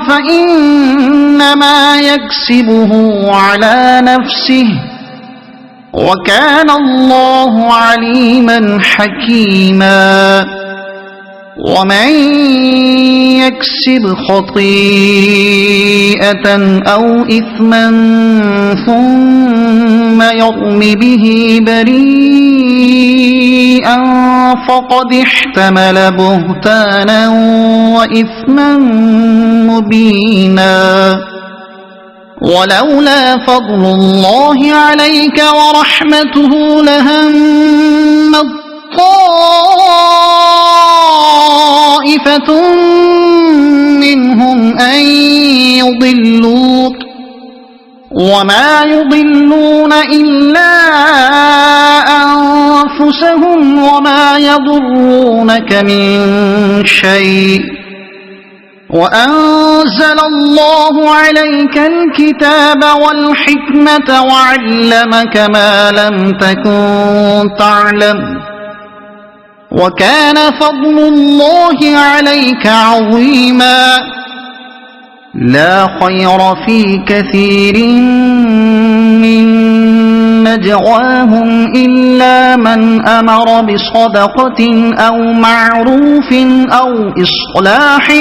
فإنما يكسبه على نفسه وكان الله عليما حكيما ومن يكسب خطيئة أو إثما ثم يرم به بريئا فقد احتمل بهتانا وإثما مبينا ولولا فضل الله عليك ورحمته لهمت طائفة منهم أن يضلوك وما يضلون إلا أنفسهم وما يضرونك من شيء وأنزل الله عليك الكتاب والحكمة وعلمك ما لم تكن تعلم وكان فضل الله عليك عظيما لا خير في كثير من نجواهم إلا من أمر بصدقة أو معروف أو إصلاح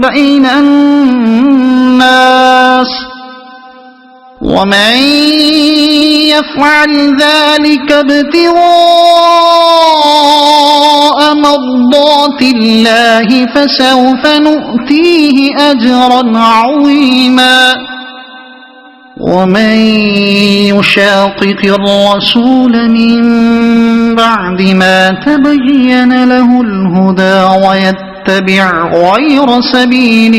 بين الناس ومن يفعل ذلك ابتغاء مرضات الله فسوف نؤتيه أجرا عظيما ومن يشاقق الرسول من بعد ما تبين له الهدى ويتبع غير سبيل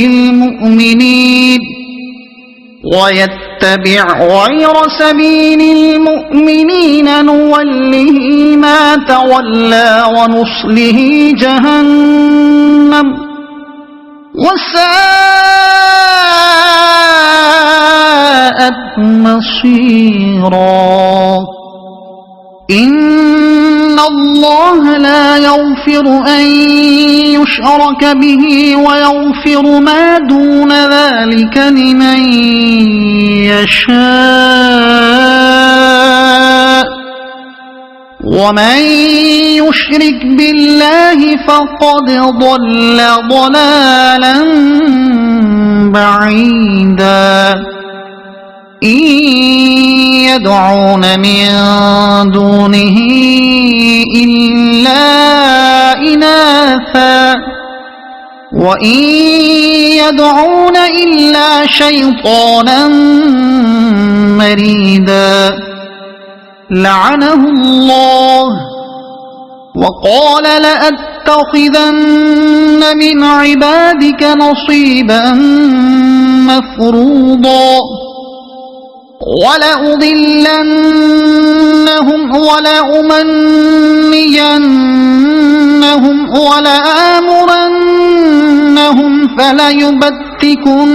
المؤمنين نوله ما تولى ونصله جهنم وساءت مصيرا إن الله لا يغفر أن يشرك به ويغفر ما دون ذلك لمن يشاء ومن يشرك بالله فقد ضل ضلالا بعيدا إن يدعون من دونه إلا إناثا وإن يدعون إلا شيطانا مريدا لعنه الله وقال لأتخذن من عبادك نصيبا مفروضا ولأضلنهم ولأمنينهم ولآمرنهم فليبتكن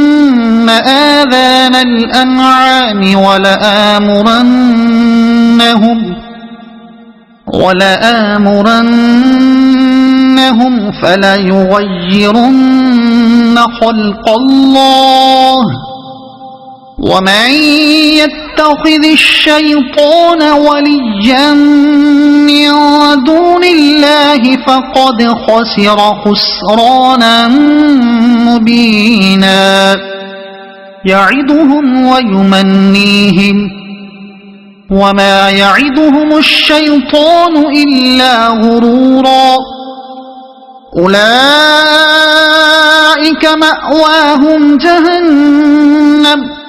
آذان الأنعام ولآمرنهم فليغيرن خلق الله ومن يتخذ الشيطان وليا من دون الله فقد خسر خسرانا مبينا يعدهم ويمنيهم وما يعدهم الشيطان إلا غرورا أولئك مأواهم جهنم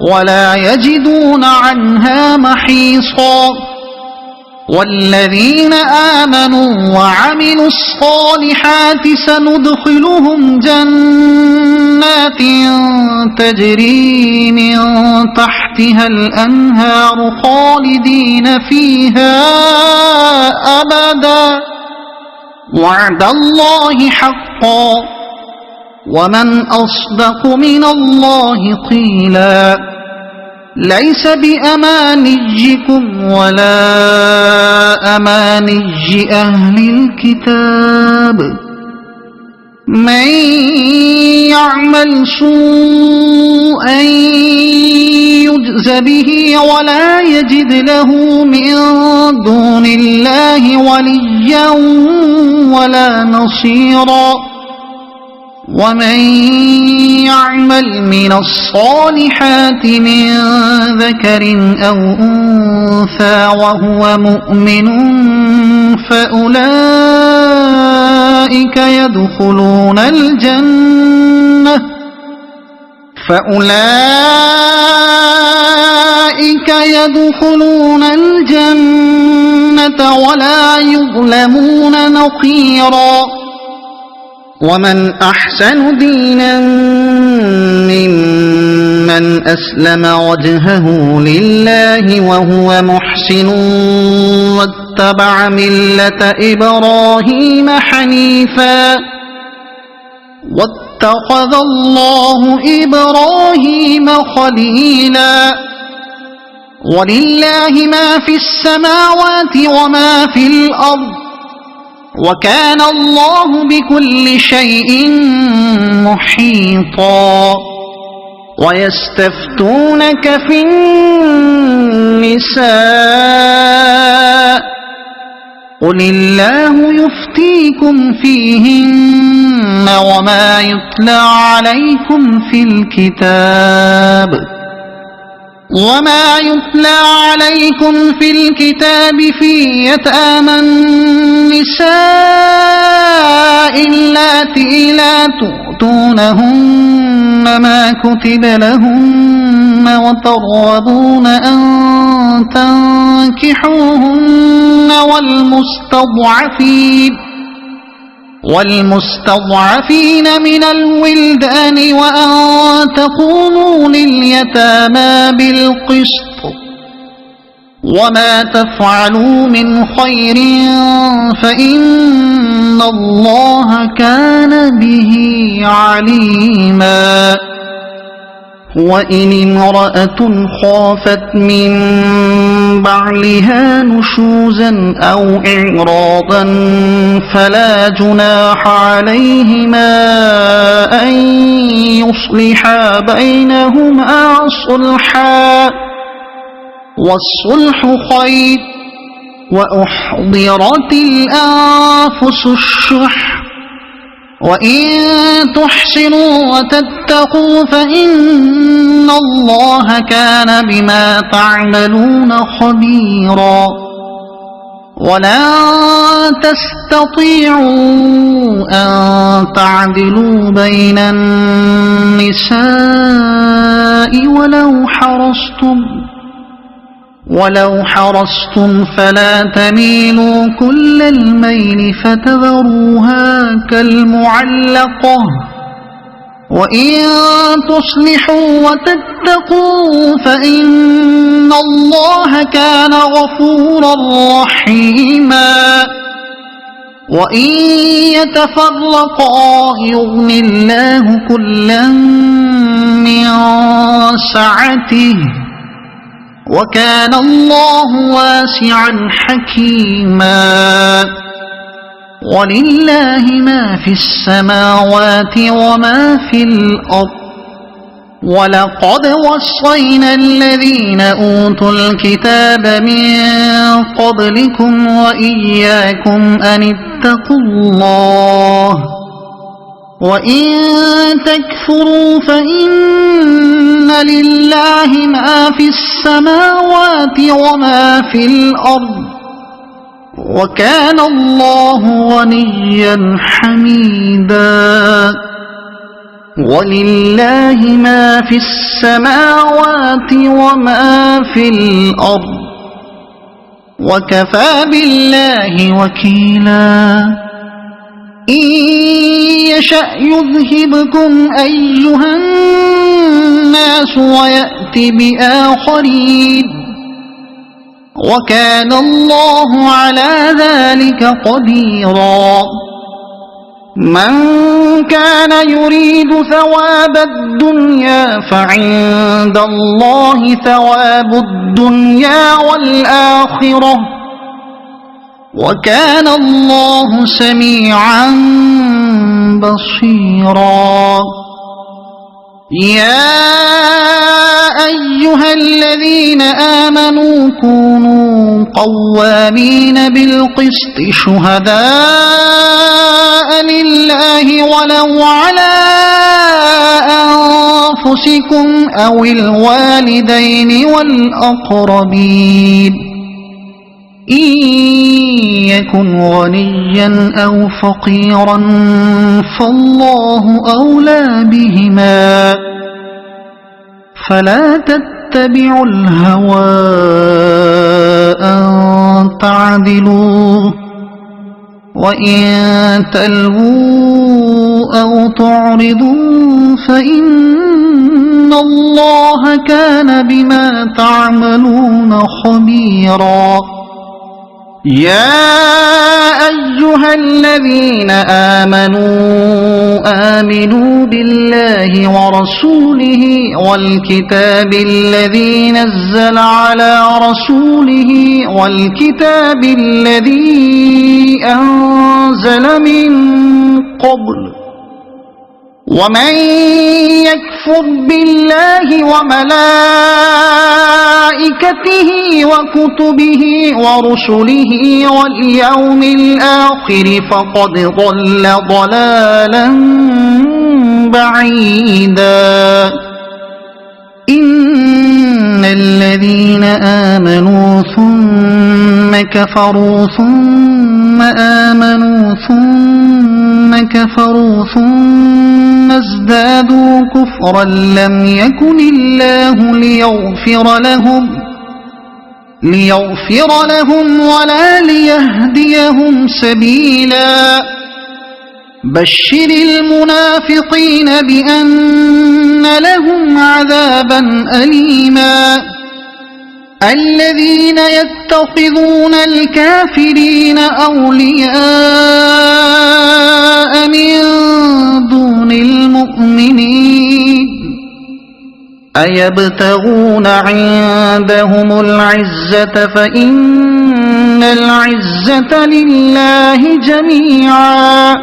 ولا يجدون عنها محيصا والذين آمنوا وعملوا الصالحات سندخلهم جنات تجري من تحتها الأنهار خالدين فيها أبدا وعد الله حقا ومن أصدق من الله قيلا ليس بأمانيكم ولا أماني أهل الكتاب من يعمل سوءا يجز به ولا يجد له من دون الله وليا ولا نصيرا ومن يعمل من الصالحات من ذكر أو أنثى وهو مؤمن فأولئك يدخلون الجنة ولا يظلمون نقيرا ومن أحسن دينا ممن أسلم وجهه لله وهو محسن واتبع ملة إبراهيم حنيفا واتخذ الله إبراهيم خليلا ولله ما في السماوات وما في الأرض وكان الله بكل شيء محيطا ويستفتونك في النساء قل الله يفتيكم فيهن وما يتلى عليكم في الكتاب وما يتلى عليكم في الكتاب في يتامى النساء اللاتي لا تؤتونهن ما كتب لهن وترغبون أن تنكحوهن والمستضعفين من الولدان وأن تقوموا لليتامى بالقسط وما تفعلوا من خير فإن الله كان به عليما وإن امرأة خافت من بعلها نشوزا أو إعراضا فلا جناح عليهما أن يصلحا بينهما صلحا والصلح خير وأحضرت الأنفس الشح وإن تحسنوا وتتقوا فإن الله كان بما تعملون خبيرا ولن تستطيعوا أن تعدلوا بين النساء ولو حرصتم فلا تميلوا كل الميل فتذروها كالمعلقة وإن تصلحوا وتتقوا فإن الله كان غفورا رحيما وإن يتفرقا يغن الله كلا من سعته وكان الله واسعا حكيما ولله ما في السماوات وما في الأرض ولقد وصينا الذين أوتوا الكتاب من قبلكم وإياكم أن اتقوا الله وإن تكفروا فإن لله ما في السماوات وما في الأرض وكان الله غنيا حميدا ولله ما في السماوات وما في الأرض وكفى بالله وكيلا إن يشأ يذهبكم أيها الناس ويأت بآخرين وكان الله على ذلك قديرا من كان يريد ثواب الدنيا فعند الله ثواب الدنيا والآخرة وكان الله سميعا بصيرا يا أيها الذين آمنوا كونوا قوامين بالقسط شهداء لله ولو على أنفسكم أو الوالدين والأقربين إن يكن غنيا أو فقيرا فالله أولى بهما فلا تتبعوا الهوى أن تعدلوا وإن تلووا أو تعرضوا فإن الله كان بما تعملون خبيرا يا أيها الذين آمنوا بالله ورسوله والكتاب الذي نزل على رسوله والكتاب الذي أنزل من قبل ومن يكفر بالله وملائكته وكتبه ورسله واليوم الآخر فقد ضل ضلالا بعيدا إن الذين آمنوا ثم كفروا ثم آمنوا ثم كفروا ثم ازدادوا كفرا لم يكن الله ليغفر لهم ولا ليهديهم سبيلا بشر المنافقين بأن لهم عذابا أليما الذين يتخذون الكافرين أولياء من دون المؤمنين أيبتغون عندهم العزة فإن العزة لله جميعا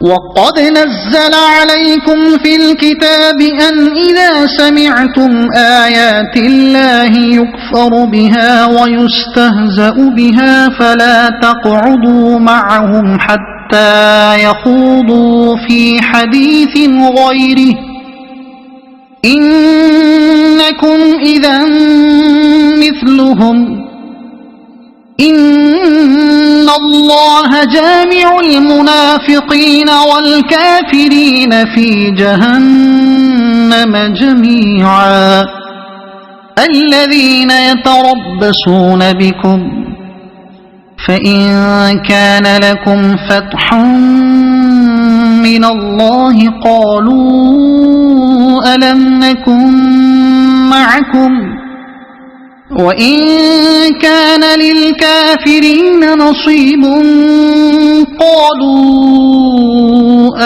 وقد نزل عليكم في الكتاب أن إذا سمعتم آيات الله يكفر بها ويستهزأ بها فلا تقعدوا معهم حتى يخوضوا في حديث غيره إنكم إذا مثلهم إن الله جامع المنافقين والكافرين في جهنم جميعا الذين يتربصون بكم فإن كان لكم فتح من الله قالوا ألم نكن معكم وإن كان للكافرين نصيب قالوا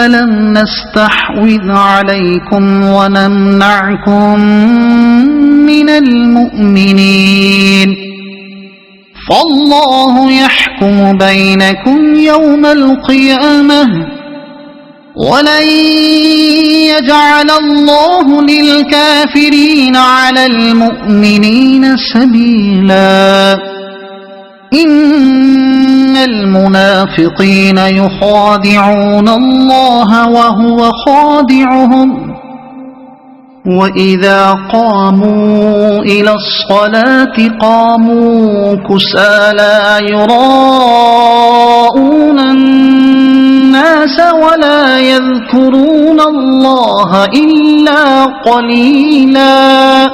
ألم نستحوذ عليكم ونمنعكم من المؤمنين فالله يحكم بينكم يوم القيامة ولن يجعل الله للكافرين على المؤمنين سبيلا إن المنافقين يخادعون الله وهو خادعهم وإذا قاموا إلى الصلاة قاموا كسالى يراءون الناس ولا يذكرون الله إلا قليلا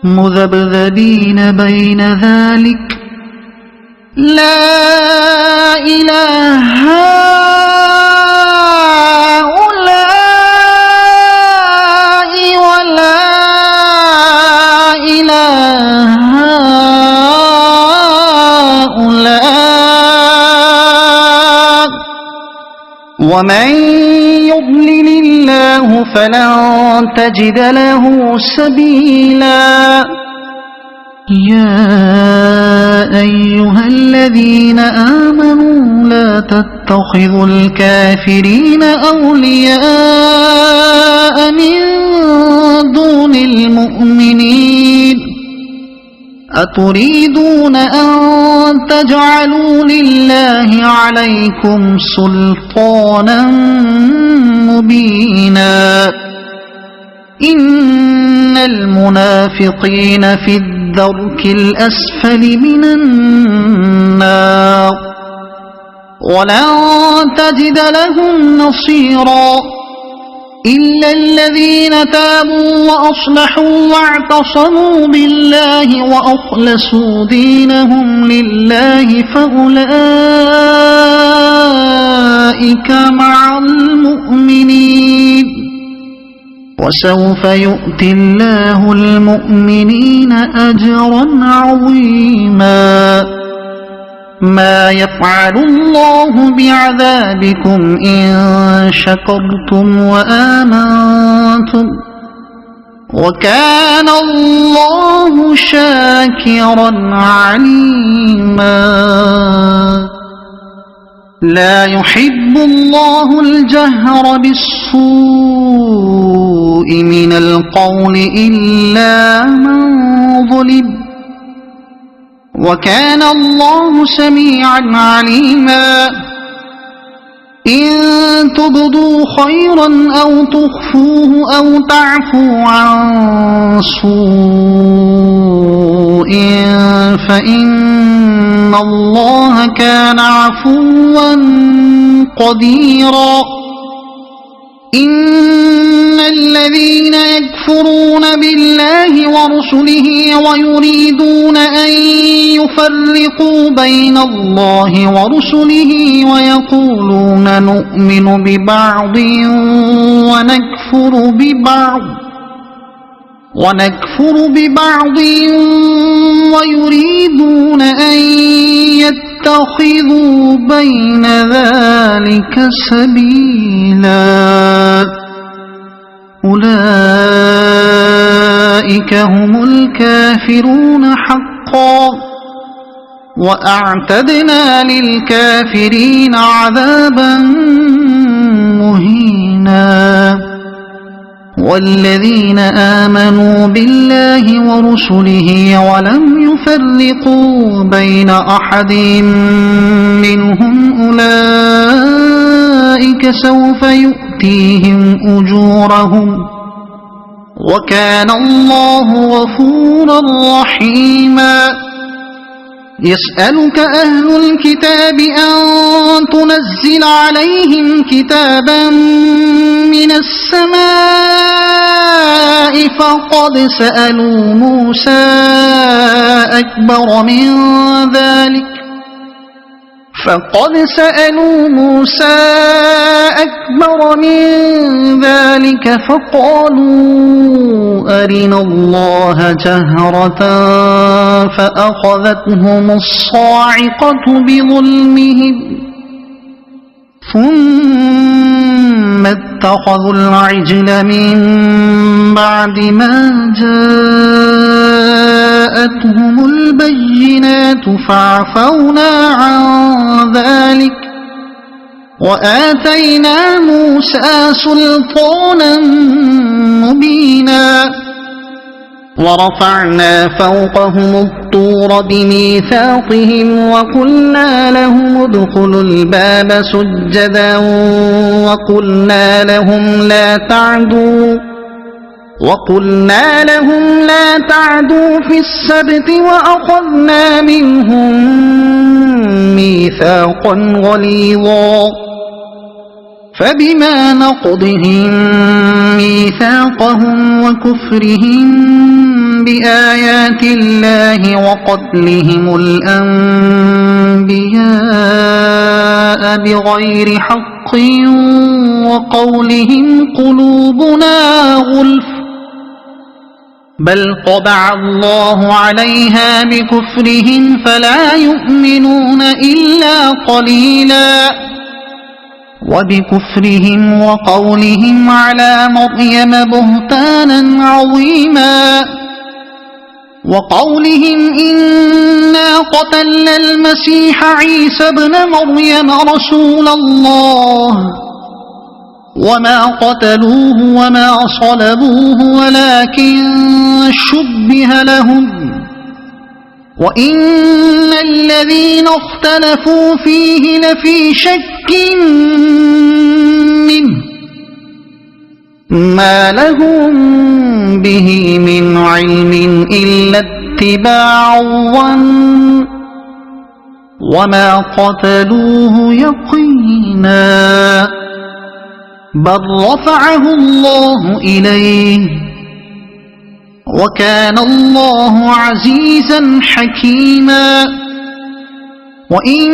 مذبذبين بين ذلك لا إله هؤلاء ولا إله هؤلاء ومن يضلل الله فلن تجد له سبيلا يا أيها الذين آمنوا لا تتخذوا الكافرين أولياء من دون المؤمنين أتريدون أن تجعلوا لله عليكم سلطانا مبينا إن المنافقين في الدرك الأسفل من النار ولن تجد لهم نصيرا إلا الذين تابوا وأصلحوا واعتصموا بالله وأخلصوا دينهم لله فأولئك مع المؤمنين وسوف يؤتي الله المؤمنين أجرا عظيما ما يفعل الله بعذابكم إن شكرتم وآمنتم وكان الله شاكرا عليما لا يحب الله الجهر بالسوء من القول إلا من ظلم وكان الله سميعا عليما إن تبدوا خيرا أو تخفوه أو تعفوا عن سوء فإن الله كان عفوا قديرا إن الذين يكفرون بالله ورسله ويريدون أن يفرقوا بين الله ورسله ويقولون نؤمن ببعض ونكفر ببعض ويريدون أن يتخذوا بين ذلك سبيلا أولئك هم الكافرون حقا وأعتدنا للكافرين عذابا مهينا والذين آمنوا بالله ورسله ولم يفرقوا بين أحد منهم أولئك سوف يؤتيهم أجورهم وكان الله غفورا رحيما يسألك أهل الكتاب أن تنزل عليهم كتابا من السماء فقد سألوا موسى أكبر من ذلك فقالوا أرنا الله جهرة فأخذتهم الصاعقة بظلمهم ثم اتخذوا العجل من بعد ما جاءتهم البينات فعفونا عن ذلك وآتينا موسى سلطانا مبينا ورفعنا فوقهم الطور بميثاقهم وقلنا لهم ادخلوا الباب سجدا وقلنا لهم لا تعدوا في السبت وأخذنا منهم ميثاقا غليظا فبما نقضهم ميثاقهم وكفرهم بآيات الله وقتلهم الأنبياء بغير حق وقولهم قلوبنا غلف بل طبع الله عليها بكفرهم فلا يؤمنون إلا قليلا وبكفرهم وقولهم على مريم بهتانا عظيما وقولهم إنا قتلنا المسيح عيسى ابن مريم رسول الله وما قتلوه وما صلبوه ولكن شبه لهم وإن الذين اختلفوا فيه لفي شك منه ما لهم به من علم إلا اتباع الظن وما قتلوه يقينا بل رفعه الله إليه وكان الله عزيزا حكيما وإن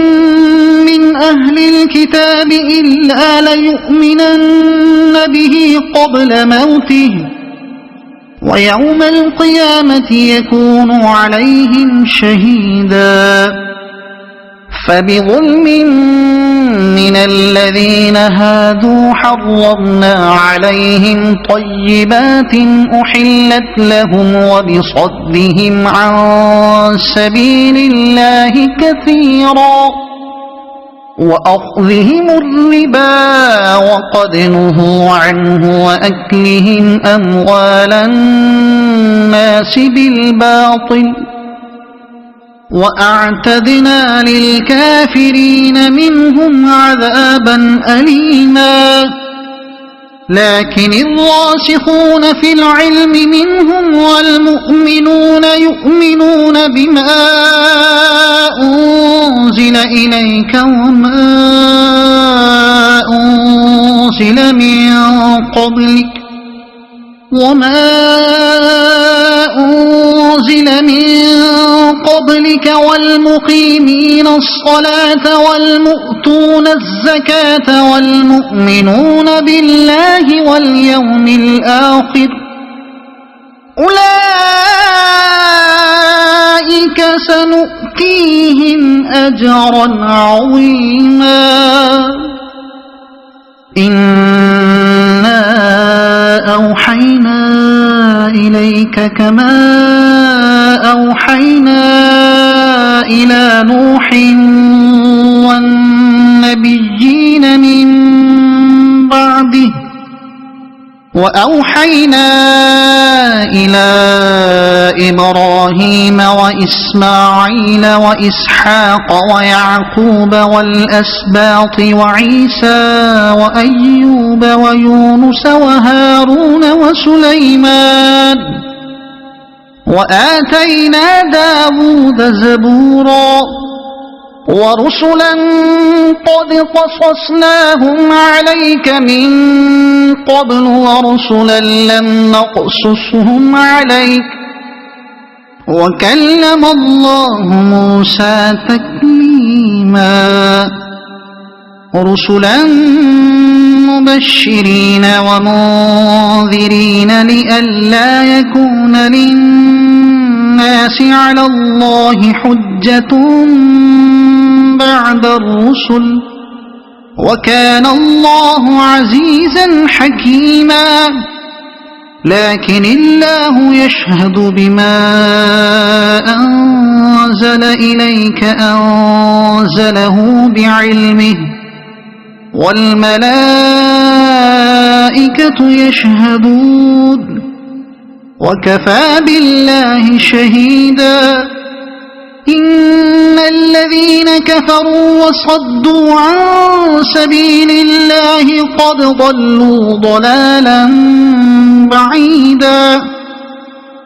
من أهل الكتاب إلا ليؤمنن به قبل موته ويوم القيامة يكون عليهم شهيدا فبظلم من الذين هادوا حرمنا عليهم طيبات أحلت لهم وبصدهم عن سبيل الله كثيرا وأخذهم الربا وقد نهوا عنه وأكلهم أموال الناس بالباطل وأعتدنا للكافرين منهم عذابا أليما لكن الراسخون في العلم منهم والمؤمنون يؤمنون بما أنزل إليك وما أنزل من قبلك والمقيمين الصلاة والمؤتون الزكاة والمؤمنون بالله واليوم الآخر أولئك سنؤتيهم أجرا عظيما إنا أوحينا إليك كما أوحينا إلى نوح والنبيين من بعده وأوحينا إلى إبراهيم وإسماعيل وإسحاق ويعقوب والأسباط وعيسى وأيوب ويونس وهارون وسليمان وآتينا داود زبورا ورسلا قد قصصناهم عليك من قبل ورسلا لم نقصصهم عليك وكلم الله موسى تكليما رسلا مبشرين ومنذرين لئلا يكون للناس على الله حجة بعد الرسل وكان الله عزيزا حكيما لكن الله يشهد بما أنزل إليك أنزله بعلمه والملائكة يشهدون وكفى بالله شهيدا إن الذين كفروا وصدوا عن سبيل الله قد ضلوا ضلالا بعيدا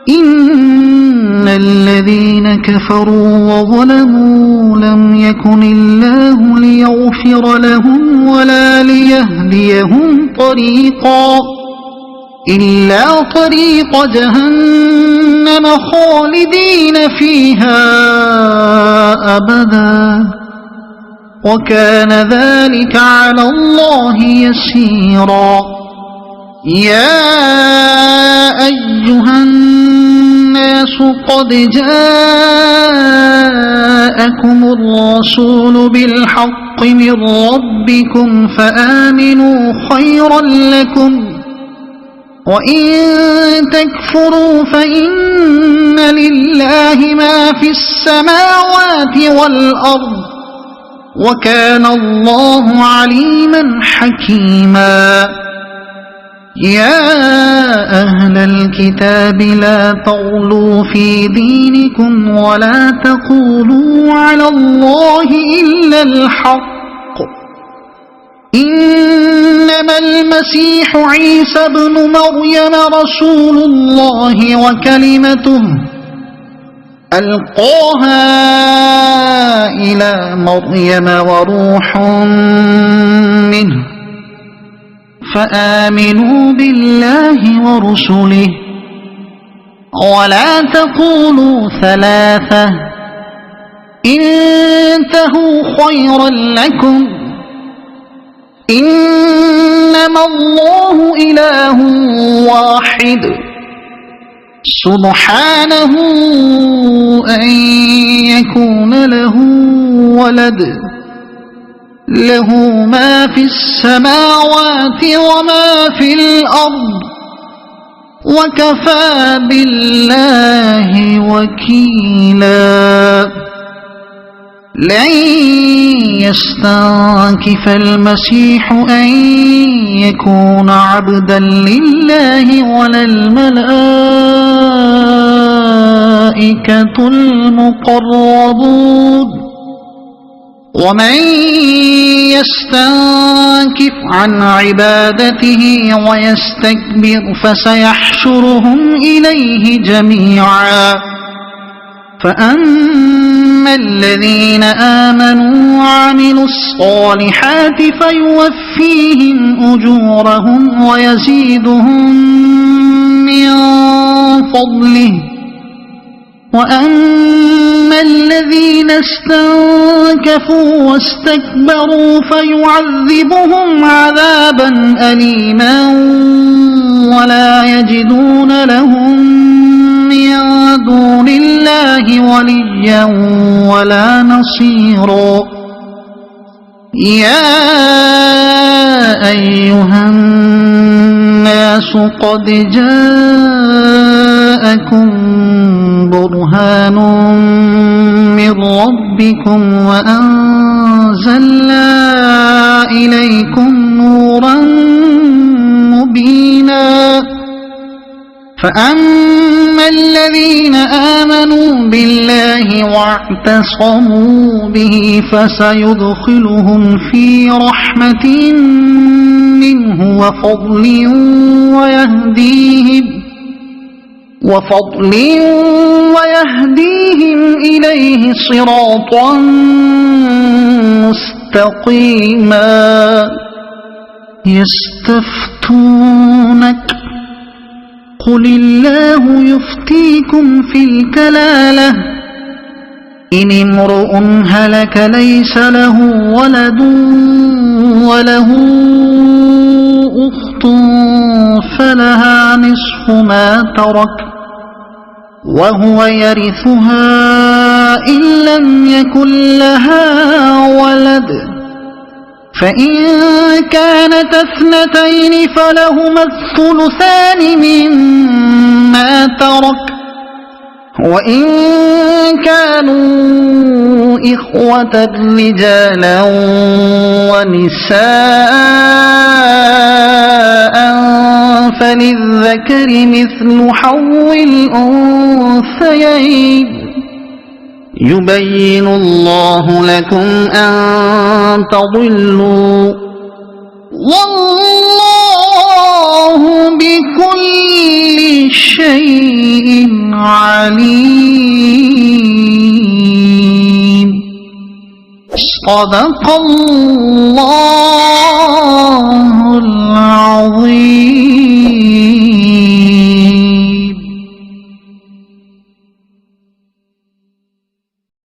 إن الذين كفروا وظلموا لم يكن الله ليغفر لهم ولا ليهديهم طريقا إلا طريق جهنم خالدين فيها أبدا وكان ذلك على الله يسيرا يا أيها الناس قد جاءكم الرسول بالحق من ربكم فآمنوا خيرا لكم وإن تكفروا فإن لله ما في السماوات والأرض وكان الله عليما حكيما يا أهل الكتاب لا تغلوا في دينكم ولا تقولوا على الله إلا الحق إنما المسيح عيسى ابن مريم رسول الله وكلمته ألقاها إلى مريم وروح منه فآمنوا بالله ورسله ولا تقولوا ثلاثة انتهوا خيرا لكم إنما الله إله واحد سبحانه أن يكون له ولد له ما في السماوات وما في الأرض وكفى بالله وكيلا لن يستنكف المسيح أن يكون عبدا لله ولا الملائكة والملائكة المقربون ومن يستنكف عن عبادته ويستكبر فسيحشرهم إليه جميعا فأما الذين آمنوا وعملوا الصالحات فيوفيهم أجورهم ويزيدهم من فضله وأما الذين استنكفوا واستكبروا فيعذبهم عذابا أليما ولا يجدون لهم من دون الله وليا ولا نصيرا يا أيها الناس قد جاءكم برهان من ربكم وأنزلنا إليكم نورا مبينا فأما الذين آمنوا بالله واعتصموا به فسيدخلهم في رحمة منه وفضل ويهديهم إليه صراطا مستقيما يستفتونك قل الله يفتيكم في الكلالة إن امرؤ هلك ليس له ولد وله أخت فلها نصف ما ترك وهو يرثها إن لم يكن لها ولد فإن كانت اثنتين فلهما الثلثان مما ترك وإن كانوا إخوة رجالا ونساء فللذكر مثل حظ الأنثيين يبين الله لكم أن تضلوا والله بكل شيء عليم صدق الله العظيم.